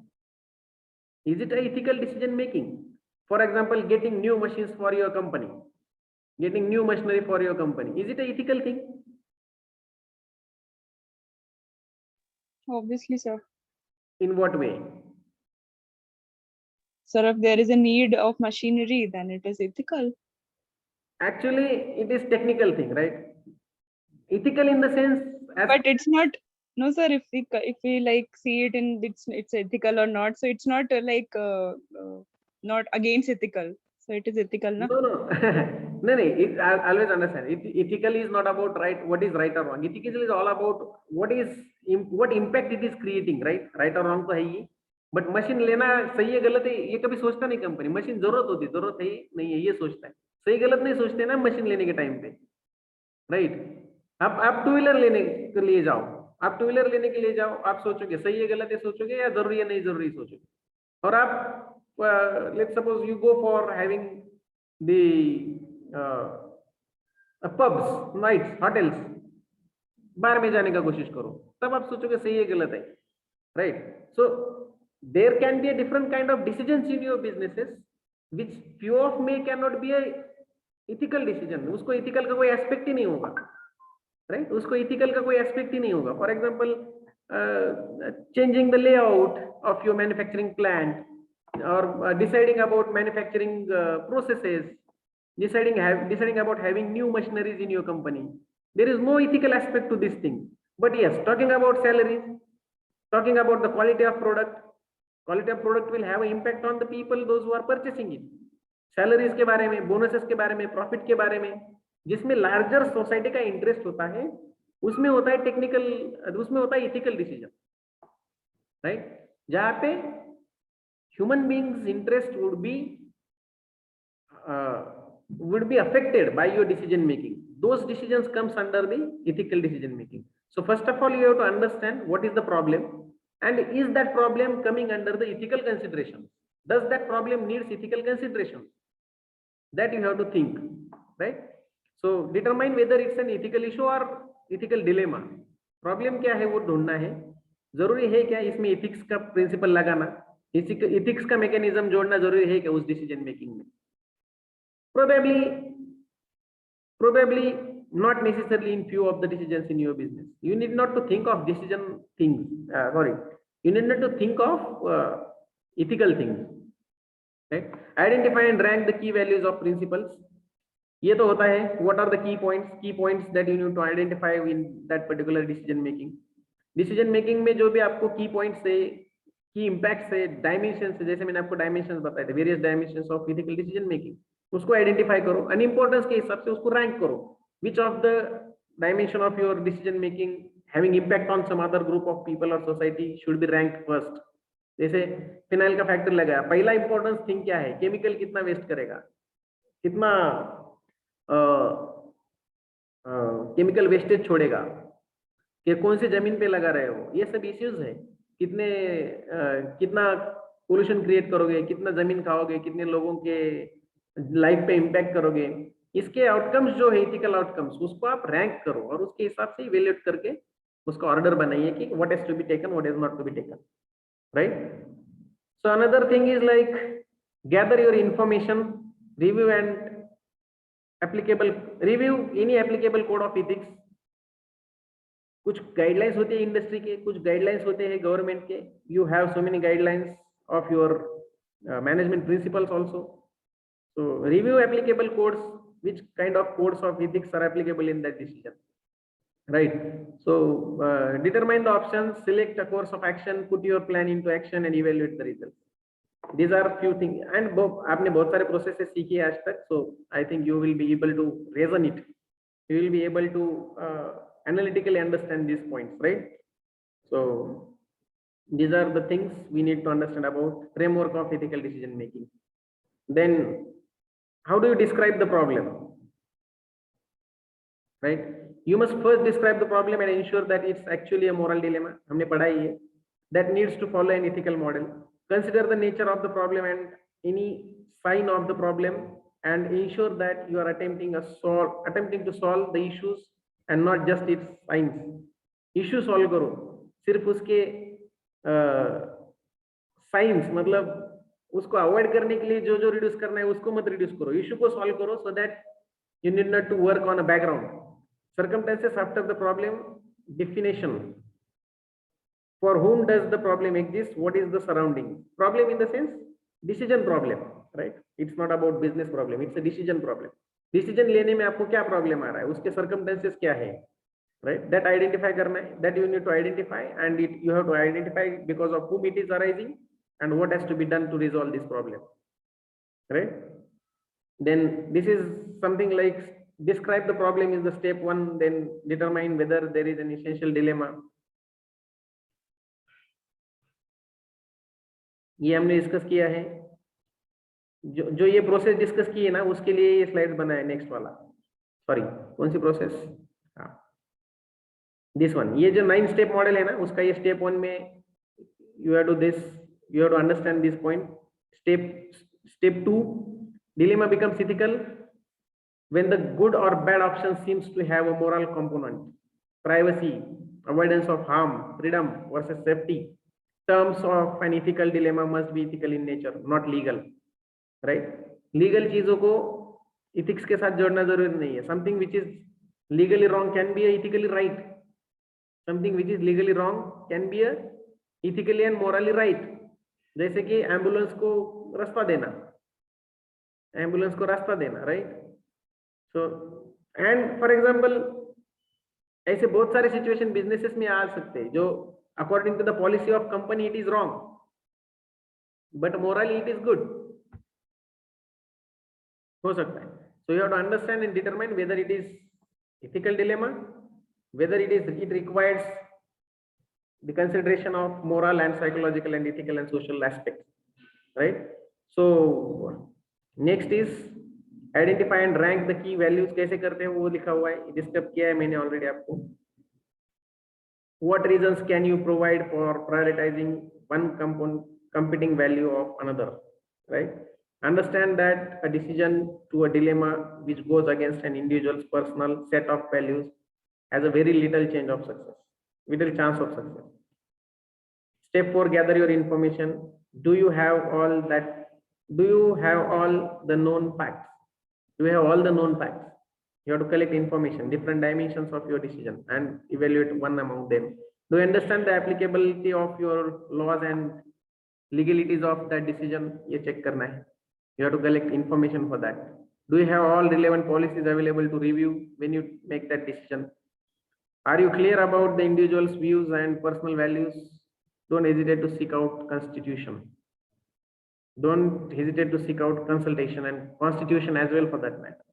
Is it a ethical decision making? For example, getting new machines for your company, getting new machinery for your company. Is it an ethical thing? Obviously, sir. In what way? Sir, if there is a need of machinery, then it is ethical. Actually, it is technical thing, right? Ethical in the sense. But it's not. No, sir. If we like see it in it's ethical or not, so it's not not against ethical, so it is ethical, no? No. It, I always understand. Ethical is not about right. What is right or wrong? Ethical is all about what impact it is creating, right? Right or wrong तो है ही. But machine लेना सही है गलत है ये कभी सोचता नहीं कंपनी. मशीन जरूरत है नहीं है ये सोचता है. सही गलत नहीं सोचते ना मशीन लेने के टाइम पे, राइट? आप टू व्हीलर लेने के लिए जाओ, आप टू व्हीलर लेने के लिए जाओ, आप सोचोगे सही है गलत है सोचोगे या जरूरी है नहीं जरूरी सोचोगे. और आप let's suppose you go for having the pubs, nights, hotels, बार में जाने का कोशिश करो, तब आप सोचोगे सही है गलत है, right? So there can be a different kind of decisions in your businesses which few of may cannot be a ethical decision. उसको ethical का कोई aspect ही नहीं होगा, right? उसको ethical का कोई aspect ही नहीं होगा. For example, changing the layout of your manufacturing plant or deciding about manufacturing processes, deciding about having new machineries in your company. There is no ethical aspect to this thing. But yes, talking about salaries, talking about the quality of product will have an impact on the people, those who are purchasing it. Salaries के बारे में, bonuses के बारे में, profit के बारे में, जिसमें larger society का interest होता है, उसमें होता है टेक्निकल, उसमें होता है इथिकल डिसीजन, राइट, जहां पे human beings interest would be affected by your decision making. Those decisions comes under the ethical decision making. So first of all, you have to understand what is the problem, and is that problem coming under the ethical consideration? Does that problem needs ethical consideration? That you have to think, right? So determine whether it's an ethical issue or ethical dilemma. Problem क्या है वो ढूंढना है. जरूरी है क्या इसमें ethics का प्रिंसिपल लगाना, इथिक्स का मैकेनिज्म जोड़ना जरूरी है क्या उस डिसीजन मेकिंग में? Probably not necessarily in few of the decisions in your business. You need not to think of decision things. You need not to think of ethical things. Right? Identify and rank the key values of principles. ये तो होता है. What are the key points that you need to identify in that particular decision making? Decision making में जो भी आपको key points से, key impacts से, dimensions से, जैसे मैंने आपको dimensions बताए थे, various dimensions of ethical decision making, उसको आइडेंटिफाई करो, अनइम्पोर्टेंस के हिसाब से उसको रैंक करो. Which of the dimension of your decision making having impact on some other group of people और society should be rank first. जैसे फिनाइल का फैक्टर लगाया, पहला इंपॉर्टेंस थिंग क्या है? केमिकल कितना वेस्ट करेगा, कितना केमिकल वेस्टेज छोड़ेगा, कि कौन सी जमीन पे लगा रहे हो, ये सब इश्यूज है. कितना पोल्यूशन क्रिएट करोगे, कितना जमीन खाओगे, कितने लोगों के लाइफ पे इम्पैक्ट करोगे. इसके आउटकम्स जो है इथिकल आउटकम्स, उसको आप रैंक करो और उसके हिसाब से इवैल्यूएट करके उसका ऑर्डर बनाइए कि what is to be taken, what is not to be taken, right. So another thing is like gather your information, review any applicable code of ethics. कुछ गाइडलाइंस होते हैं इंडस्ट्री के, कुछ गाइडलाइंस होते हैं गवर्नमेंट के. You have so many guidelines of your management principles also. So review applicable codes, which kind of codes of ethics are applicable in that decision, right? So determine the options, select a course of action, put your plan into action and evaluate the results. These are few things, and आपने बहुत सारे processes सीखे आज तक, so I think you will be able to reason it. You will be able to analytically understand these points, right? So these are the things we need to understand about framework of ethical decision making. Then how do you describe the problem, right? You must first describe the problem and ensure that it's actually a moral dilemma. हमने पढ़ा ही है. That needs to follow an ethical model. Consider the nature of the problem and any sign of the problem and ensure that you are attempting to solve the issues and not just its signs. Issue solve करो, सिर्फ उसके signs, मतलब उसको avoid करने के लिए जो reduce करना है उसको मत रिड्यूस करो, इशू को सॉल्व करो, so that you need not to work on a background. Circumstances after the problem, definition, for whom does the problem exist, what is the surrounding. Problem in the sense decision problem, right? It's not about business problem, it's a decision problem. Decision लेने में आपको क्या problem आ रहा है, उसके circumstances क्या है, right? That identify करना है, that you need to identify, and you have to identify because of whom it is arising and what has to be done to resolve this problem, right? Then this is something like describe the problem is the step 1, then determine whether there is an essential dilemma. ये हमने discuss किया है. जो ये process discuss की है ना, उसके लिए ये स्लाइड बना है नेक्स्ट वाला. सॉरी, कौन सी प्रोसेस? हाँ, दिस वन. ये जो 9 स्टेप मॉडल है ना, उसका ये स्टेप 1 में you have to do this. You have to understand this point. Step 2, dilemma becomes ethical when the good or bad option seems to have a moral component. Privacy, avoidance of harm, freedom versus safety. Terms of an ethical dilemma must be ethical in nature, not legal, right? Legal चीजों को ethics के साथ जोड़ना जरूरी नहीं है. Something which is legally wrong can be ethically right. Something which is legally wrong can be ethically and morally right. जैसे कि एम्बुलेंस को रास्ता देना, एम्बुलेंस को रास्ता देना, right? So and for example ऐसे बहुत सारे सिचुएशन बिजनेसेस में आ सकते हैं जो according to the policy of company it is wrong, but morally it is good, हो सकता है. So you have to understand and determine whether it is ethical dilemma, whether it requires the consideration of moral and psychological and ethical and social aspects, right? So next is identify and rank the key values. कैसे करते हैं वो लिखा हुआ है, discuss किया है मैंने ऑलरेडी आपको. What reasons can you provide for prioritizing one competing value of another, right? Understand that a decision to a dilemma which goes against an individual's personal set of values has a very little chance of success. Step 4, gather your information. Do you have all the known facts? Do you have all the known facts? You have to collect information, different dimensions of your decision, and evaluate one among them. Do you understand the applicability of your laws and legalities of that decision? ये check करना है. You have to collect information for that. Do you have all relevant policies available to review when you make that decision? Are you clear about the individual's views and personal values? Don't hesitate to seek out constitution. Don't hesitate to seek out consultation and constitution as well for that matter.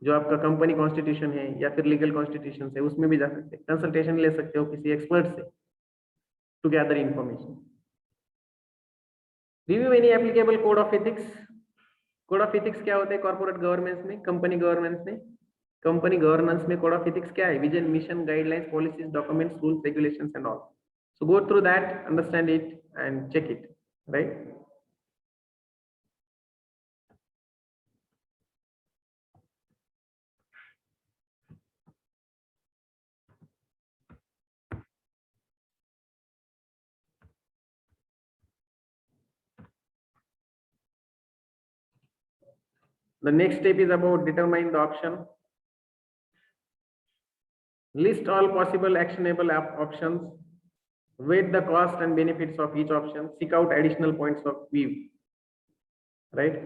जो आपका company constitution है या फिर legal constitution है उसमें भी जा सकते हैं, कंसल्टेशन ले सकते हो किसी एक्सपर्ट से to gather information. Review any applicable code of ethics. Code of ethics क्या होता है कॉर्पोरेट गवर्नेंस में, कंपनी गवर्नेंस में कोड ऑफ एथिक्स क्या है? Vision, mission, guidelines, policies, documents, rules, regulations and all. So go through that, understand it and check it, right? The next step is about determine the option. List all possible actionable options. Weight the cost and benefits of each option. Seek out additional points of view. Right?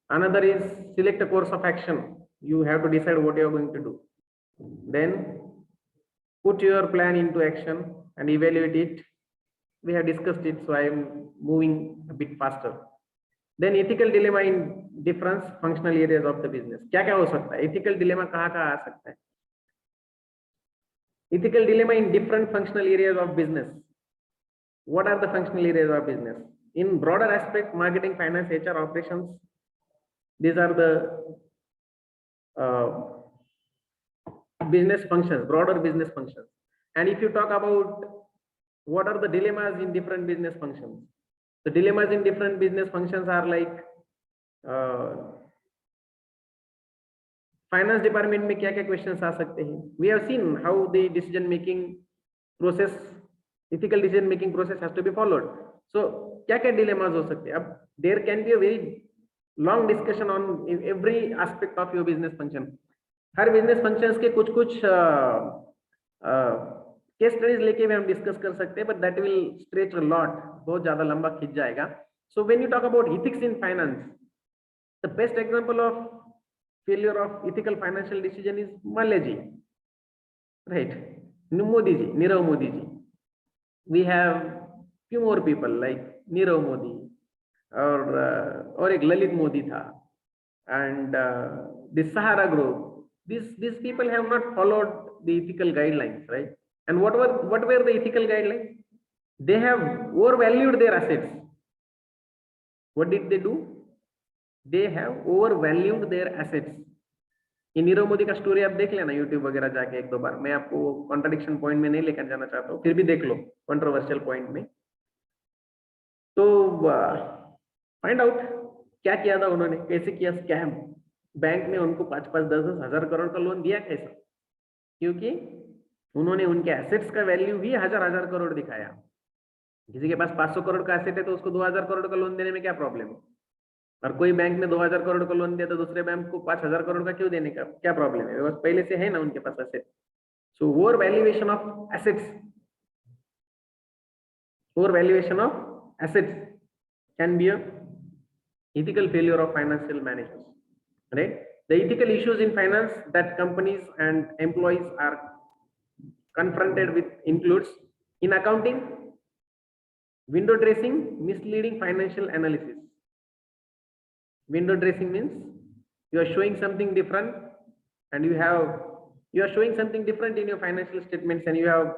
Another is select a course of action. You have to decide what you are going to do. Then put your plan into action and evaluate it. We have discussed it, so I am moving a bit faster. Then ethical dilemma in different functional areas of the business. क्या क्या हो सकता है? ethical dilemma कहाँ कहाँ आ सकता है? Ethical dilemma in different functional areas of business. What are the functional areas of business? In broader aspect, marketing, finance, HR, operations. These are the business functions, broader business functions. And if you talk about what are the dilemmas in different business functions, the dilemmas in different business functions are like finance department में क्या क्या questions आ सकते हैं? We have seen how the decision making process, ethical decision making process has to be followed. So क्या क्या dilemmas हो सकते हैं? अब there can be a very long discussion on every aspect of your business function. Her business functions के कुछ case studies लेके भी हम डिस्कस कर सकते हैं, but that will stretch a lot, बहुत ज्यादा लंबा खिंच जाएगा. So when you talk about ethics in finance, the best example of failure of ethical financial decision is Mallya ji, right? Modi ji, Nirav Modi ji. We have few more people like Nirav Modi और एक ललित मोदी था, and this Sahara group. These people have not followed the ethical guidelines, right? And what were the ethical guidelines? They have overvalued their assets. What did they do? They have overvalued their assets. ये नीरव मोदी का story आप देख लेना YouTube वगैरह जाके एक दो बार. मैं आपको कॉन्ट्रडिक्शन पॉइंट में नहीं लेकर जाना चाहता हूँ, फिर भी देख लो कंट्रोवर्शियल पॉइंट में. तो फाइंड आउट क्या किया था उन्होंने, कैसे किया स्कैम. बैंक में उनको 5-5, 10-10 हजार करोड़ का लोन दिया कैसे? क्योंकि उन्होंने उनके एसेट्स का वैल्यू भी हजार करोड़ दिखाया. किसी के पास 500 करोड़ का एसेट है तो उसको 2000 करोड़ का लोन देने में क्या प्रॉब्लम है? और कोई बैंक में 2000 करोड़ का लोन दिया तो दूसरे बैंक को 5000 करोड़ का क्यों देने का क्या प्रॉब्लम है? बस पहले से है ना उनके पास asset. So over valuation of assets, can be a ethical failure of financial managers, right? The ethical issues in finance that companies and employees are confronted with includes in accounting, window dressing, misleading financial analysis. Window dressing means you are showing something different and you are showing something different in your financial statements and you have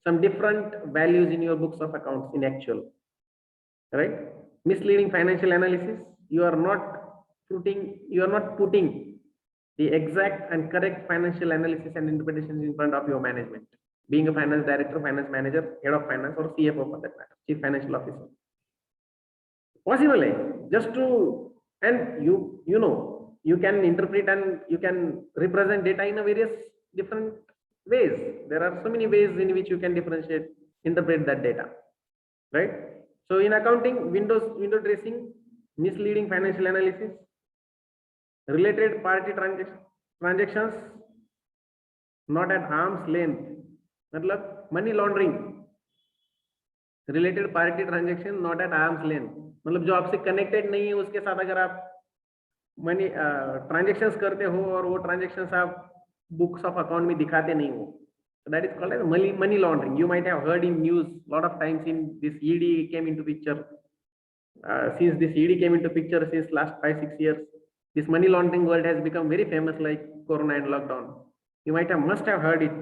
some different values in your books of accounts in actual, right? Misleading financial analysis, you are not putting the exact and correct financial analysis and interpretations in front of your management, being a finance director, finance manager, head of finance, or CFO for that matter, chief financial officer. Possible, just to, and you can interpret and you can represent data in a various different ways. There are so many ways in which you can interpret that data, right? So in accounting, window dressing, misleading financial analysis, related party transactions not at arm's length, मतलब money laundering, related party transaction not at arm's length, मतलब जो आपसे connected नहीं है उसके साथ अगर आप मनी ट्रांजेक्शंस करते हो और वो ट्रांजेक्शंस आप बुक्स ऑफ अकाउंट में दिखाते नहीं हो, so that is called as money laundering. You might have heard in news lot of times in this ED came into picture. Since this ED came into picture since last 5-6 years, this money laundering world has become very famous, like Corona and lockdown. You must have heard it.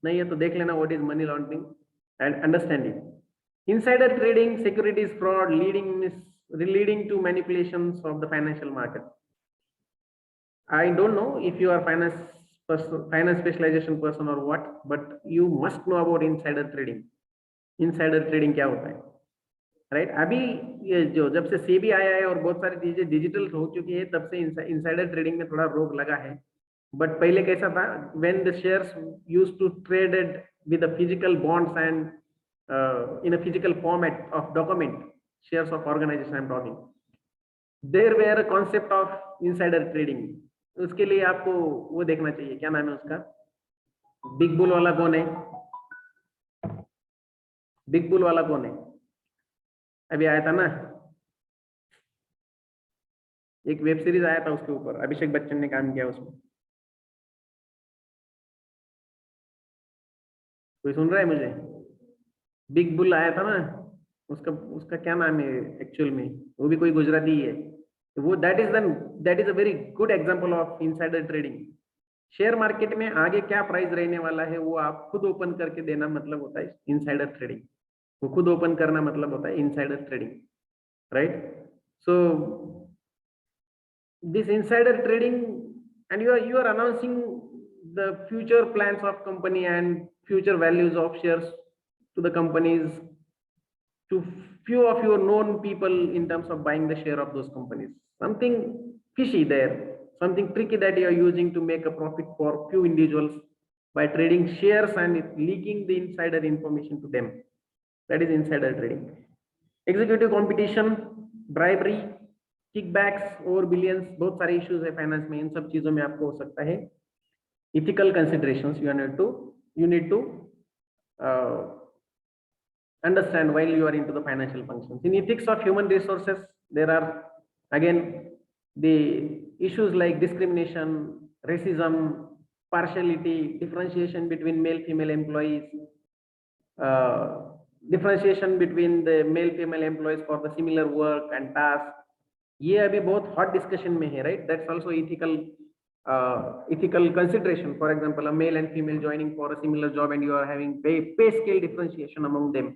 नहीं है तो देख लेना what is money laundering and understand it. Insider trading, securities fraud, leading to manipulations of the financial market. I don't know if you are finance specialization person or what, but you must know about insider trading. Insider trading क्या होता है, right? अभी ये जो जब से सेबी आया है और बहुत सारी चीजें डिजिटल हो चुकी है तब से इनसाइडर ट्रेडिंग में थोड़ा रोक लगा है. बट पहले कैसा था, when the shares used to traded with the physical bonds and in a physical format of document, shares of organisation I am talking, there were a concept of insider trading. उसके लिए आपको वो देखना चाहिए, क्या नाम है उसका, बिग बुल वाला कौन है, बिग बुल वाला कौन है, अभी आया था ना एक वेब सीरीज आया था उसके ऊपर, अभिषेक बच्चन ने काम किया उसमें. कोई सुन रहा है मुझे? बिग बुल आया था ना, उसका क्या नाम है एक्चुअल में, वो भी कोई गुजराती है. वो that is a very good example of insider trading. Share market में आगे क्या प्राइस रहने वाला है वो आप खुद ओपन करके देना मतलब होता है इनसाइडर ट्रेडिंग. वो खुद ओपन करना मतलब होता है insider trading, right? So this insider trading and you are announcing the future plans of company and future values of shares to the companies, to few of your known people in terms of buying the share of those companies. Something fishy there, something tricky that you are using to make a profit for few individuals by trading shares and leaking the insider information to them. That is insider trading. Executive competition, bribery, kickbacks, over billions, बहुत सारे issues है finance में. इन सब चीजों में आपको हो सकता है ethical considerations you need to understand while you are into the financial functions. In ethics of human resources, there are again the issues like discrimination, racism, partiality, differentiation between male female employees, differentiation between the male female employees for the similar work and tasks. ये अभी बहुत hot discussion में है, right? That's also ethical consideration. For example, a male and female joining for a similar job and you are having pay scale differentiation among them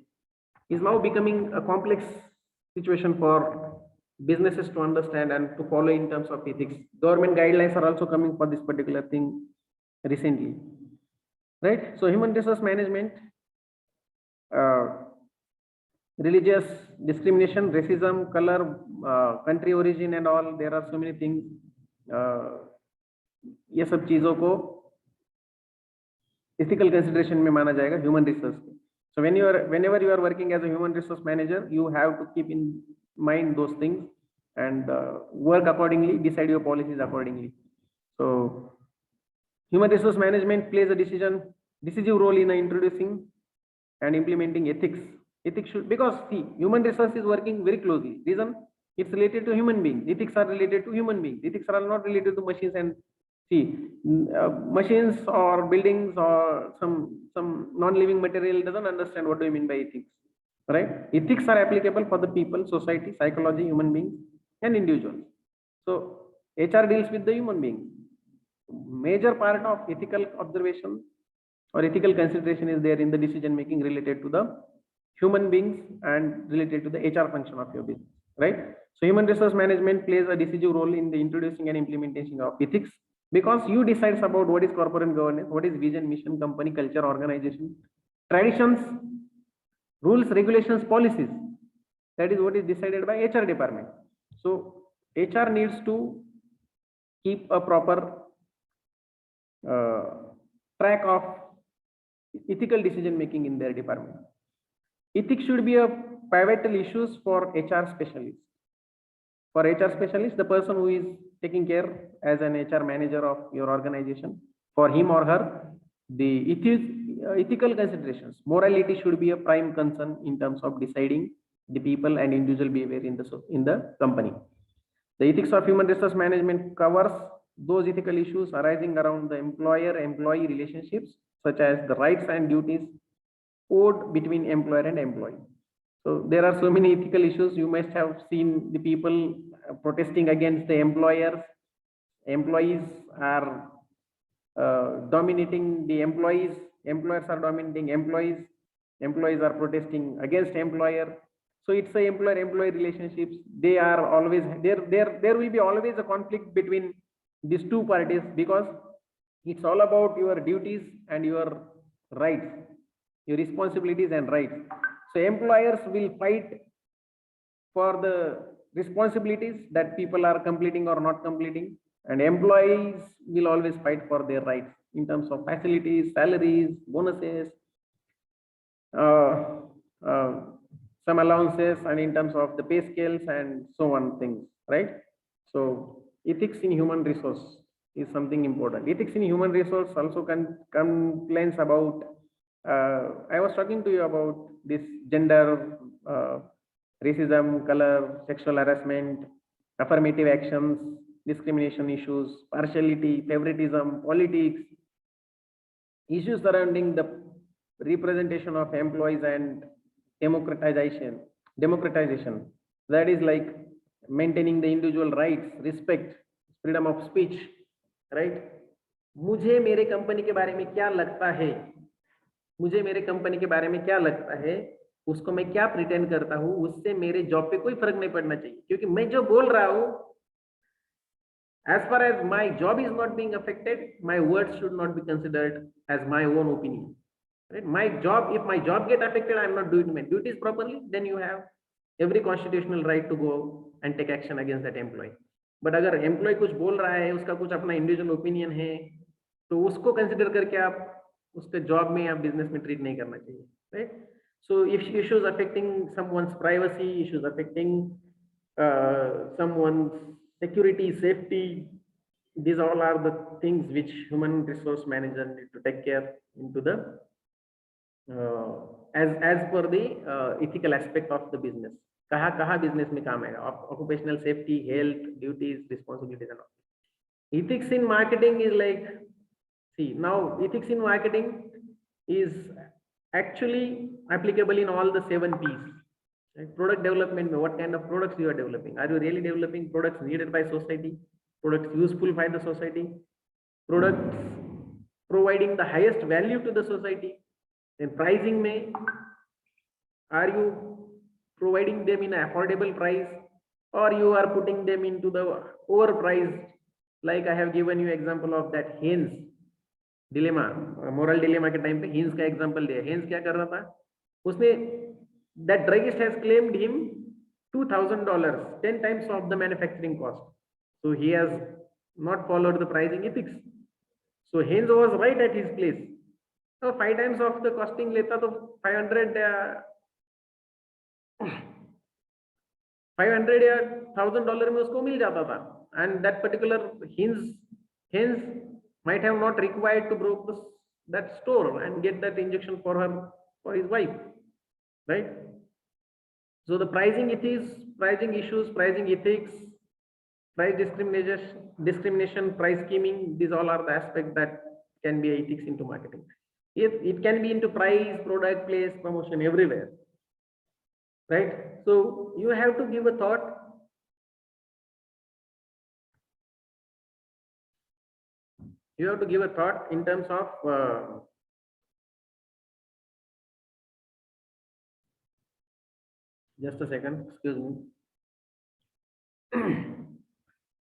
is now becoming a complex situation for businesses to understand and to follow in terms of ethics. Government guidelines are also coming for this particular thing recently, right? So human resource management, religious discrimination, racism, color, country origin and all, there are so many things. ये सब चीजों को ethical consideration में माना जाएगा human resource. So whenever you are working as a human resource manager, you have to keep in mind those things and work accordingly, decide your policies accordingly. So human resource management plays a decisive role in introducing and implementing ethics Ethics should, because see, human resource is working very closely. Reason, it's related to human beings. Ethics are related to human beings. Ethics are not related to machines. And see, machines or buildings or some non-living material doesn't understand what do you mean by ethics, right? Ethics are applicable for the people, society, psychology, human beings, and individuals. So HR deals with the human beings. Major part of ethical observation or ethical consideration is there in the decision making related to the human beings and related to the HR function of your business, right? So human resource management plays a decisive role in the introducing and implementation of ethics, because you decides about what is corporate governance, what is vision, mission, company culture, organization, traditions, rules, regulations, policies. That is what is decided by HR department. So HR needs to keep a proper track of ethical decision making in their department. Ethics should be a pivotal issues for HR specialists. For HR specialist, the person who is taking care as an HR manager of your organization, for him or her, the ethical considerations, morality should be a prime concern in terms of deciding the people and individual behavior in the company. The ethics of human resource management covers those ethical issues arising around the employer-employee relationships, such as the rights and duties owed between employer and employee. So there are so many ethical issues. You must have seen the people protesting against the employers. Employees are dominating the employees. Employers are dominating employees. Employees are protesting against employer. So it's a employer-employee relationships. They are always there will be always a conflict between these two parties, because it's all about your duties and your rights, your responsibilities and rights. So employers will fight for the responsibilities that people are completing or not completing, and employees will always fight for their rights in terms of facilities, salaries, bonuses, some allowances, and in terms of the pay scales and so on things, right? So ethics in human resource is something important. Ethics in human resource also complains about, I was talking to you about this gender, racism, color, sexual harassment, affirmative actions, discrimination issues, partiality, favoritism, politics, issues surrounding the representation of employees and democratization. That is like maintaining the individual rights, respect, freedom of speech, right? मुझे मेरे company के बारे में क्या लगता है, मुझे मेरे कंपनी के बारे में क्या लगता है, उसको मैं क्या प्रिटेंड करता हूं, उससे मेरे जॉब पे कोई फर्क नहीं पड़ना चाहिए, क्योंकि मैं जो बोल रहा हूं, as far as my job is not being affected, my words should not be considered as my own opinion, right? My job, if my job get affected, I am not doing my duties properly, then you have every constitutional right to go and take action against that employee. But अगर employee कुछ बोल रहा है, उसका कुछ अपना individual opinion है, तो उसको consider करके आप उसके job में या business में treat नहीं करना चाहिए, right? So if issues affecting someone's privacy, issues affecting someone's security, safety, these all are the things which human resource manager need to take care into the as per the ethical aspect of the business. कहाँ business में काम आएगा, occupational safety, health, duties, responsibilities and all. Ethics in marketing is like, see, now ethics in marketing is actually applicable in all the 7 P's. Right? Product development, what kind of products you are developing? Are you really developing products needed by society? Products useful by the society? Products providing the highest value to the society? Then pricing may, are you providing them in an affordable price, or you are putting them into the overpriced? Like I have given you example of that Haynes dilemma, moral dilemma के time पे Haynes का example दिया. Haynes क्या कर रहा था? उसने, that druggist has claimed him $2,000, 10 times of the manufacturing cost. So he has not followed the pricing ethics. So Haynes was right at his place. So 5 times of the costing लेता तो 500 या $1,000 में उसको मिल जाता था. And that particular Haynes might have not required to broke that store and get that injection for his wife, right? So the pricing pricing issues, pricing ethics, price discrimination, price scheming, these all are the aspects that can be ethics into marketing. It can be into price, product, place, promotion, everywhere, right? So you have to give a thought. You have to give a thought in terms of just a second, excuse me.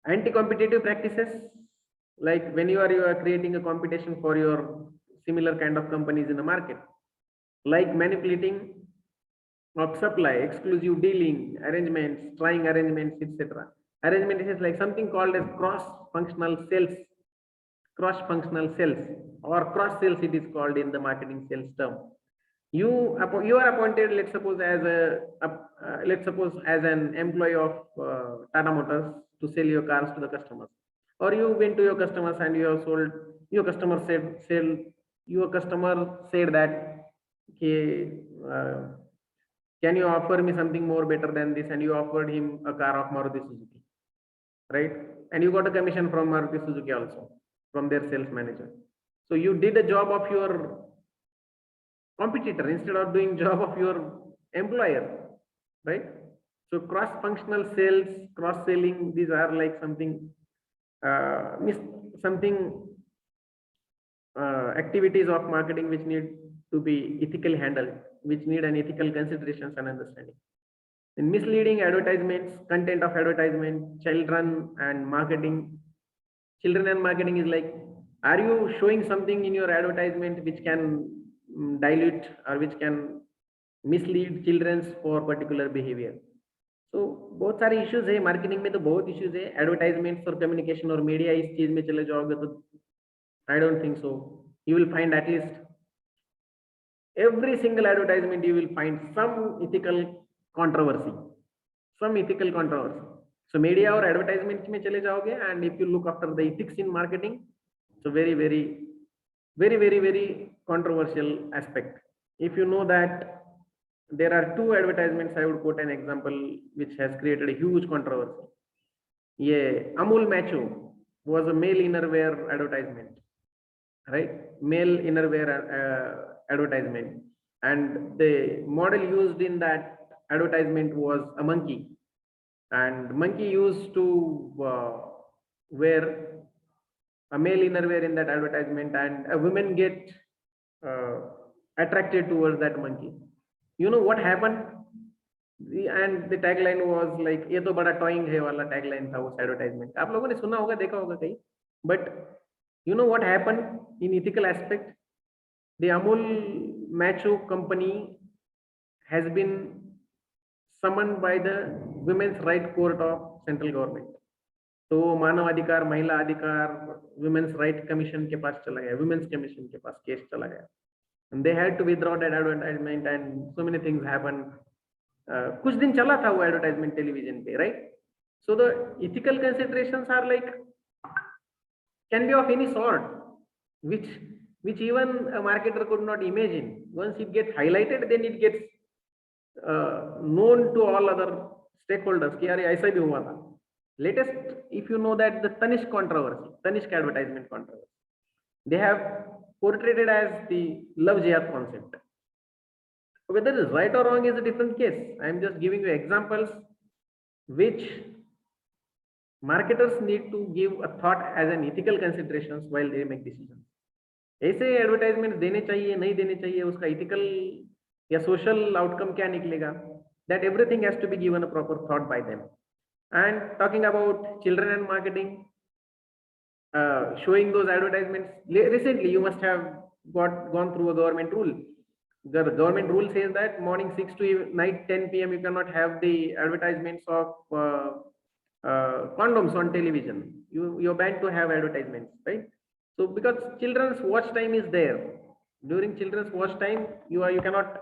Anti-competitive practices, like when you are creating a competition for your similar kind of companies in the market, like manipulating of supply, exclusive dealing, arrangements, trying arrangements, etc. Arrangement is like something called as cross-functional sales, cross-functional sales, or cross sales it is called in the marketing sales term. You are appointed, let's suppose as an employee of Tata Motors to sell your cars to the customers, or you went to your customers and you have sold. Your customer said that, okay, can you offer me something more better than this, and you offered him a car of Maruti Suzuki, right? And you got a commission from Maruti Suzuki also, from their sales manager. So you did a job of your competitor instead of doing job of your employer, right? So cross-functional sales, cross-selling, these are like something activities of marketing which need to be ethically handled, which need an ethical considerations and understanding. In misleading advertisements, content of advertisement, children and marketing. Children and marketing is like, are you showing something in your advertisement which can dilute or which can mislead children for particular behavior? So बहुत सारे issues है marketing में, तो बहुत issues है. Advertisements और communication और media इस चीज में चले जाओगे तो I don't think so. You will find at least every single advertisement you will find some ethical controversy, So media or advertisement में चले जाओगे, and if you look after the ethics in marketing, so very controversial aspect. If you know that there are two advertisements, I would quote an example which has created a huge controversy. Yeah, Amul Macho was a male innerwear advertisement, right? Male innerwear advertisement, and the model used in that advertisement was a monkey, and monkey used to wear a male innerwear in that advertisement, and a woman get attracted towards that monkey. You know what happened? And the tagline was like, ये तो बड़ा toying है वाला tagline था उस advertisement. आप लोगों ने सुना होगा, देखा होगा कहीं. But you know what happened in ethical aspect? The Amul Macho company has been summoned by the Women's Right Court of Central Government. तो मानव अधिकार, महिला अधिकार, Women's Right Commission के पास चला गया, Women's Commission के पास केस चला गया. And they had to withdraw that advertisement, and so many things happened. कुछ दिन चला था वो advertisement television पे, right? So the ethical considerations are like, can be of any sort, which even a marketer could not imagine. Once it gets highlighted, then it gets known to all other stakeholders कि यार ऐसा भी हुआ था. Latest, if you know that the Tanishq controversy, Tanishq advertisement controversy, they have portrayed it as the love jihad concept. Whether it is right or wrong is a different case. I am just giving you examples which marketers need to give a thought as an ethical considerations while they make decisions. ऐसे advertisement देने चाहिए, नहीं देने चाहिए, उसका ethical या social outcome क्या निकलेगा, that everything has to be given a proper thought by them. And talking about children and marketing, showing those advertisements, recently you must have gone through a government rule. The government rule says that morning 6 to night 10 p.m. you cannot have the advertisements of condoms on television. You're banned to have advertisements, right? So because children's watch time is there, during children's watch time you cannot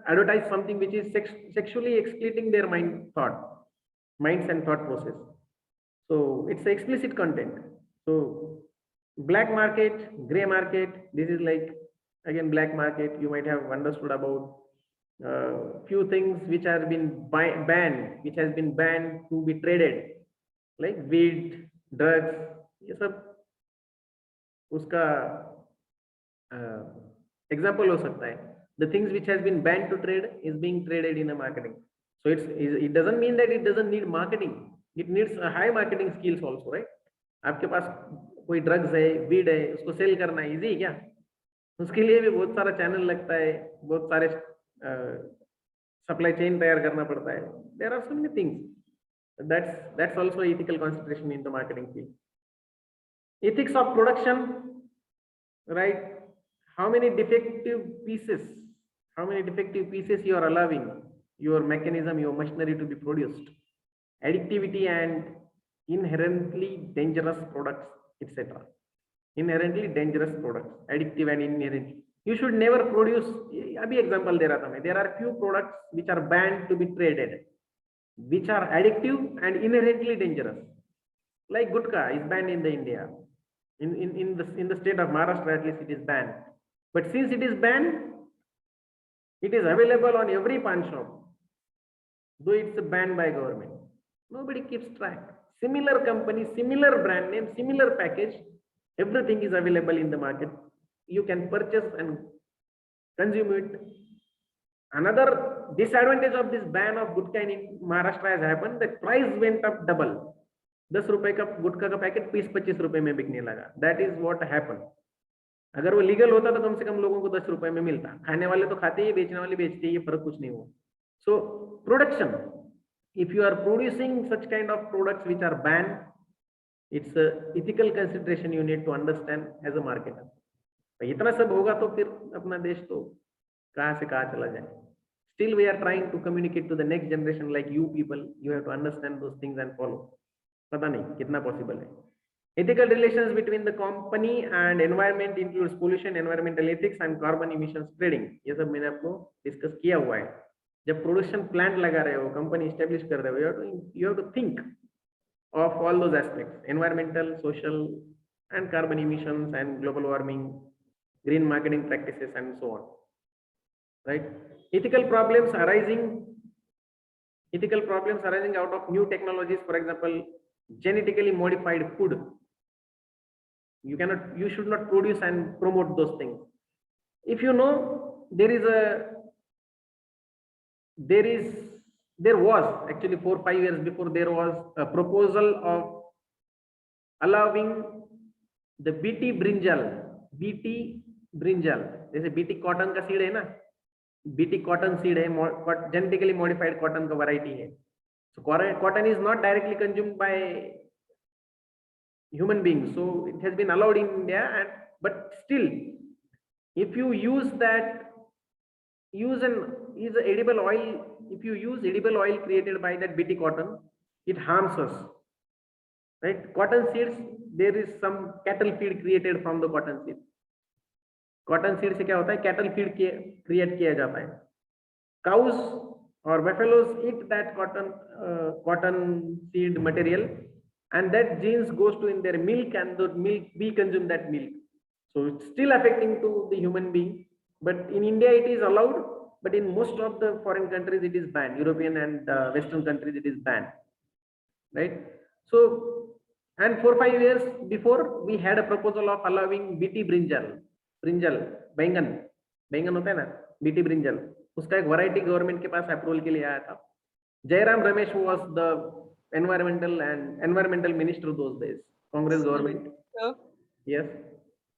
advertise something which is sexually excluding their minds and thought process. So it's explicit content. So black market, gray market, this is like Again, black market, you might have understood about few things which has been banned, which has been banned to be traded, like weed, drugs, ये सब उसका example हो सकता है. The things which has been banned to trade is being traded in a marketing. So it doesn't mean that it doesn't need marketing. It needs a high marketing skills also, right? आपके पास कोई drugs है, weed है, उसको cell करना easy है क्या? उसके लिए भी बहुत सारा चैनल लगता है, बहुत सारे सप्लाई चेन तैयार करना पड़ता है. There are so many things. That's also ethical consideration in the marketing field. Ethics of production, right? How many defective pieces you are allowing your mechanism, your machinery to be produced? Additivity and inherently dangerous products, etc. Inherently dangerous products, addictive and inherently. You should never produce. अभी example दे रहा था मैं. There are few products which are banned to be traded, which are addictive and inherently dangerous. Like gutka is banned in the India. In the state of Maharashtra, at least it is banned. But since it is banned, it is available on every pawn shop, though it's banned by government. Nobody keeps track. Similar company, similar brand name, similar package, everything is available in the market. You can purchase and consume it. Another disadvantage of this ban of gutka in Maharashtra has happened. The price went up double. 10 रुपए का गुटखा का packet 20-25 रुपए में बिकने लगा. That is what happen. अगर वो legal होता तो कम से कम लोगों को 10 रुपए में मिलता. खाने वाले तो खाते ही, बेचने वाले बेचते ही, फर्क कुछ नहीं हुआ. So production, if you are producing such kind of products which are banned, it's ethical consideration you need to understand as a marketer. इतना सब होगा तो फिर अपना देश तो कहाँ से कहाँ चला जाए. Still we are trying to communicate to the next generation like you people. You have to understand those things and follow. पता नहीं कितना पॉसिबल है. Ethical relations between the company and environment includes pollution, environmental ethics and carbon emissions trading. ये सब मैंने आपको discuss किया हुआ है. जब प्रोडक्शन प्लांट लगा रहे हो, कंपनी एस्टेब्लिश कर रहे हो, you have to think of all those aspects: environmental, social and carbon emissions and global warming, green marketing practices and so on, right? Ethical problems arising out of new technologies, for example, genetically modified food. You should not produce and promote those things. If you know, there was actually 4-5 years before, there was a proposal of allowing the BT brinjal, जैसे BT cotton का seed है ना, BT cotton seed है, genetically modified cotton का variety है. So cotton is not directly consumed by human beings, so it has been allowed in India. But still, if you use edible oil, if you use edible oil created by that BT cotton, it harms us, right? Cotton seeds, there is some cattle feed created from the cotton seed. Cotton seed से क्या होता है? Cattle feed create किया जाता है. Cows और buffaloes eat that cotton seed material, and that genes goes to in their milk, and the milk, we consume that milk. So it's still affecting to the human being. But in India it is allowed, but in most of the foreign countries it is banned. European and Western countries it is banned, right? So, and 4-5 years before, we had a proposal of allowing BT brinjal, बैंगन होता है ना, BT brinjal, उसका एक variety government के पास approval के लिए आया था. Jairam Ramesh was the environmental minister those days, Congress government. Yes.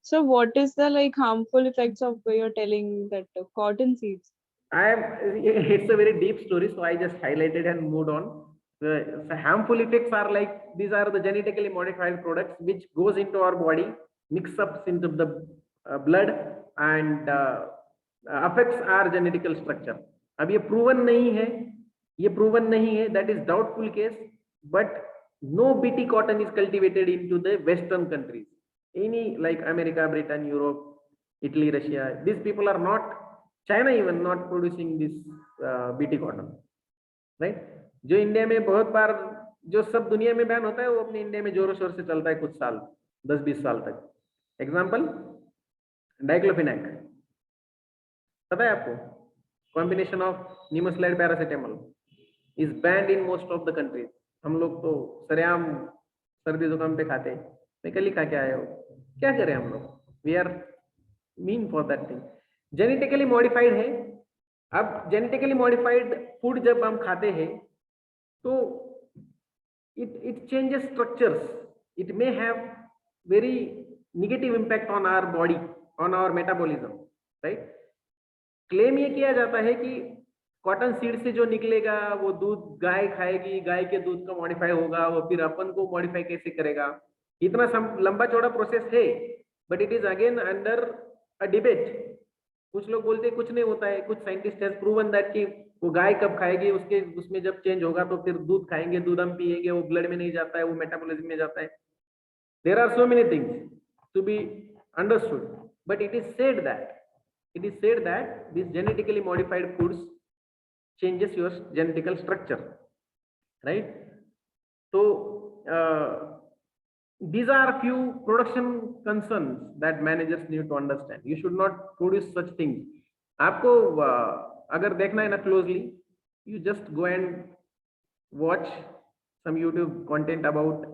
So what is the harmful effects of you're telling that cotton seeds? It's a very deep story, so I just highlighted and moved on. The harmful effects are like, these are the genetically modified products which goes into our body, mix up into the blood and affects our genetical structure. अब ये proven नहीं है, that is doubtful case. But no BT cotton is cultivated into the Western countries. Any like America, Britain, Europe, Italy, Russia, these people are not, China even not producing this BT cotton, right? जो India में बहुत बार, जो सब दुनिया में ban होता है, वो अपने इंडिया में जोरों शोर से चलता है कुछ साल, 10-20 साल तक. Example, diclofenac. पता है आपको? Combination of nimesulide paracetamol is banned in most of the countries. हम लोग तो सरेआम सर्दी जुकाम पे खाते हैं। मैं कल ही खा के आया हूँ। क्या करें हम लोग? We are mean for that thing. Genetically modified है। अब जेनेटिकली मॉडिफाइड फूड जब हम खाते हैं तो it changes structures. It may have very negative impact on our body, on our metabolism, right? Claim ये किया जाता है कि कॉटन सीड से जो निकलेगा वो दूध गाय खाएगी, गाय के दूध का मॉडिफाई होगा, वो फिर अपन को मॉडिफाई कैसे करेगा? इतना लंबा चौड़ा प्रोसेस है, but it is again under a debate. कुछ लोग बोलते हैं कुछ नहीं होता है, कुछ साइंटिस्ट हैज प्रूवन दैट कि वो गाय कब खाएगी, उसके उसमें जब चेंज होगा तो फिर दूध खाएंगे, दूध हम पिएंगे, वो ब्लड में नहीं जाता है, वो मेटाबॉलिज्म में जाता है। There are so many things to be understood, but it is said that these genetically modified foods changes your genetical structure, right? So these are few production concerns that managers need to understand. You should not produce such things. आपको अगर देखना है ना closely, you just go and watch some YouTube content about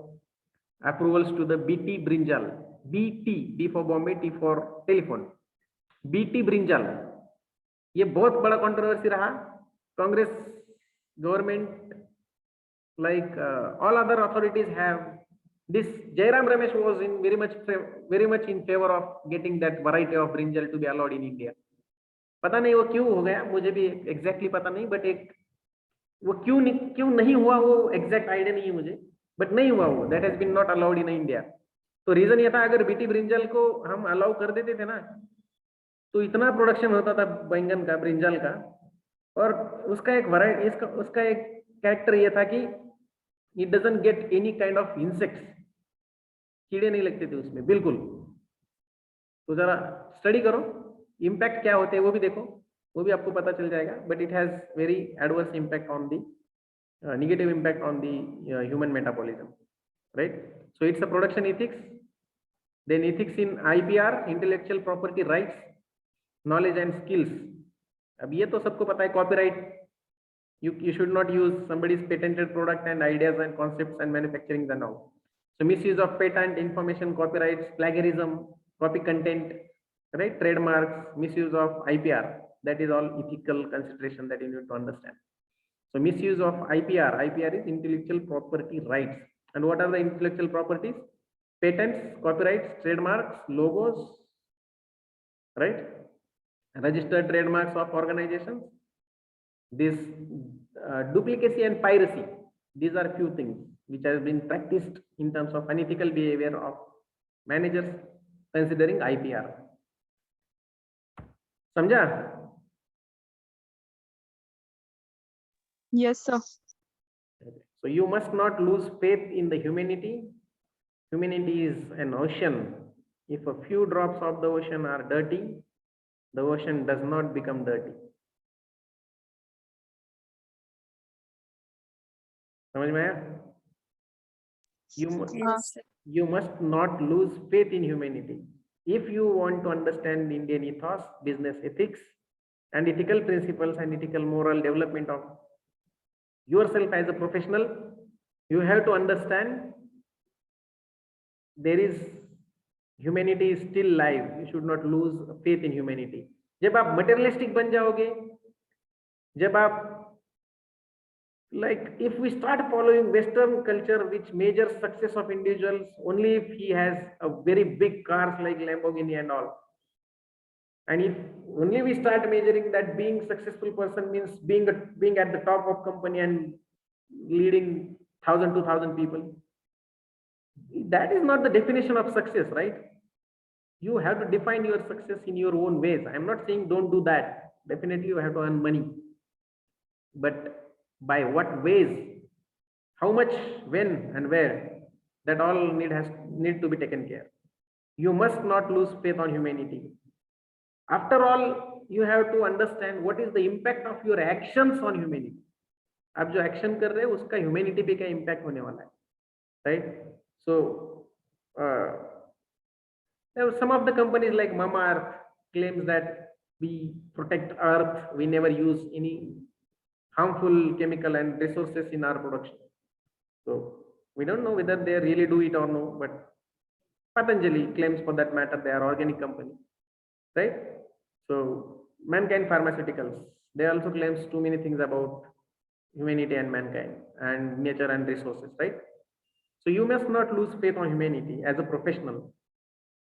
approvals to the BT brinjal. BT, B for Bombay, T for telephone. BT brinjal, ये बहुत बड़ा controversy रहा। Congress government, like all other authorities have this. Jairam Ramesh was in very much in favor of getting that variety of brinjal to be allowed in India. पता नहीं वो क्यों हो गया, मुझे भी एग्जैक्टली पता नहीं, बट एक वो क्यों नहीं हुआ वो एग्जैक्ट आइडिया नहीं है मुझे, बट नहीं हुआ वो, that has been not allowed in India. तो रीजन ये था, अगर बीटी ब्रिंजल को हम अलाउ कर देते थे ना तो इतना प्रोडक्शन होता था बैंगन का, ब्रिंजल का, और उसका एक वैरायटी, उसका एक कैरेक्टर ये था कि it doesn't get any kind of insects, कीड़े नहीं लगते थे उसमें बिल्कुल। तो जरा स्टडी करो, इम्पैक्ट क्या होते हैं वो भी देखो, वो भी आपको पता चल जाएगा। But it has very adverse impact on the negative impact on the human metabolism, right? So it's a production ethics, then ethics in IPR, intellectual property rights, knowledge and skills. अब ये तो सबको पता है, copyright, you should not use somebody's patented product and ideas and concepts and manufacturing and all. So misuse of patent, information, copyrights, plagiarism, copy content, right? Trademarks, misuse of IPR, that is all ethical consideration that you need to understand. So misuse of IPR is intellectual property rights. And what are the intellectual properties? Patents, copyrights, trademarks, logos, right? Registered trademarks of organizations. This duplicacy and piracy, these are few things which have been practiced in terms of unethical behavior of managers considering IPR. समझा? Yes, sir. So you must not lose faith in the humanity. Humanity is an ocean. If a few drops of the ocean are dirty, the ocean does not become dirty. समझ में आया? Yes, sir. You must not lose faith in humanity. If you want to understand Indian ethos, business ethics, and ethical principles and ethical moral development of yourself as a professional, you have to understand there is humanity is still live. You should not lose faith in humanity. जब आप materialistic बन जाओगे, जब आप, like if we start following Western culture which measures success of individuals only if he has a very big cars like Lamborghini and all, and if only we start measuring that being successful person means being at the top of company and leading 1,000 to 2,000 people, that is not the definition of success, right? You have to define your success in your own ways. I'm not saying don't do that. Definitely you have to earn money, but by what ways, how much, when and where, that all need to be taken care. You must not lose faith on humanity. After all, you have to understand what is the impact of your actions on humanity. आप जो action कर रहे हैं उसका humanity पे क्या impact होने वाला है, right? So some of the companies like Mamaearth claims that we protect earth, we never use any harmful chemical and resources in our production. So we don't know whether they really do it or no, but Patanjali claims for that matter they are organic company, right? So Mankind Pharmaceuticals, they also claims too many things about humanity and mankind and nature and resources, right? So you must not lose faith on humanity as a professional.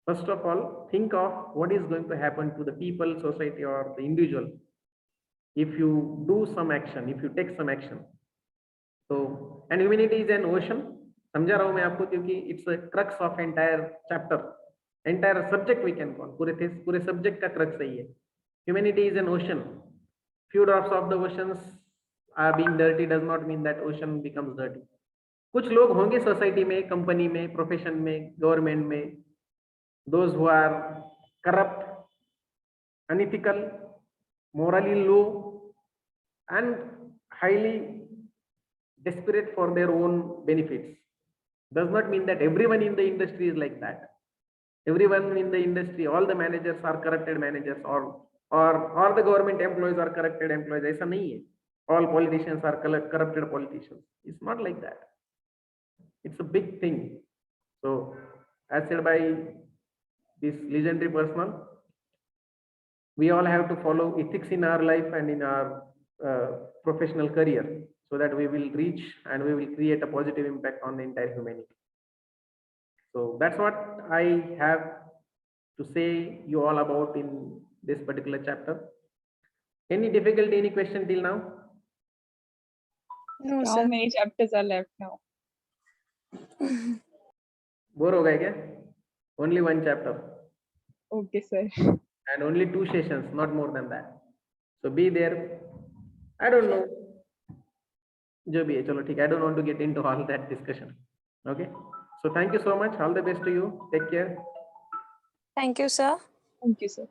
First of all, think of what is going to happen to the people, society, or the individual if you do some action, if you take some action. So, and humanity is an ocean. समझा रहा हूं मैं आपको क्योंकि it's a crux of entire chapter, entire subject we can call. पूरे subject का crux सही है. Humanity is an ocean. Few drops of the oceans are being dirty does not mean that ocean becomes dirty. कुछ लोग होंगे society में, company में, profession में, गवर्नमेंट में, those who are corrupt, unethical, morally low, and highly desperate for their own benefits. Does not mean that everyone in the industry is like that. Everyone in the industry, all the managers are corrupted managers, or all the government employees are corrupted employees. ऐसा नहीं है. All politicians are corrupted politicians. It's not like that. It's a big thing. So, as said by this legendary person, we all have to follow ethics in our life and in our professional career, so that we will reach and we will create a positive impact on the entire humanity. So that's what I have to say you all about in this particular chapter. Any difficulty, any question till now? No, How sir. many chapters are left now? Bore ho gaye kya? Only one chapter Okay, sir. and only 2 sessions, not more than that. So be there. I don't know. जो भी है चलो ठीक है. I don't want to get into all that discussion. Okay. So thank you so much. All the best to you. Take care. Thank you, sir. Thank you, sir.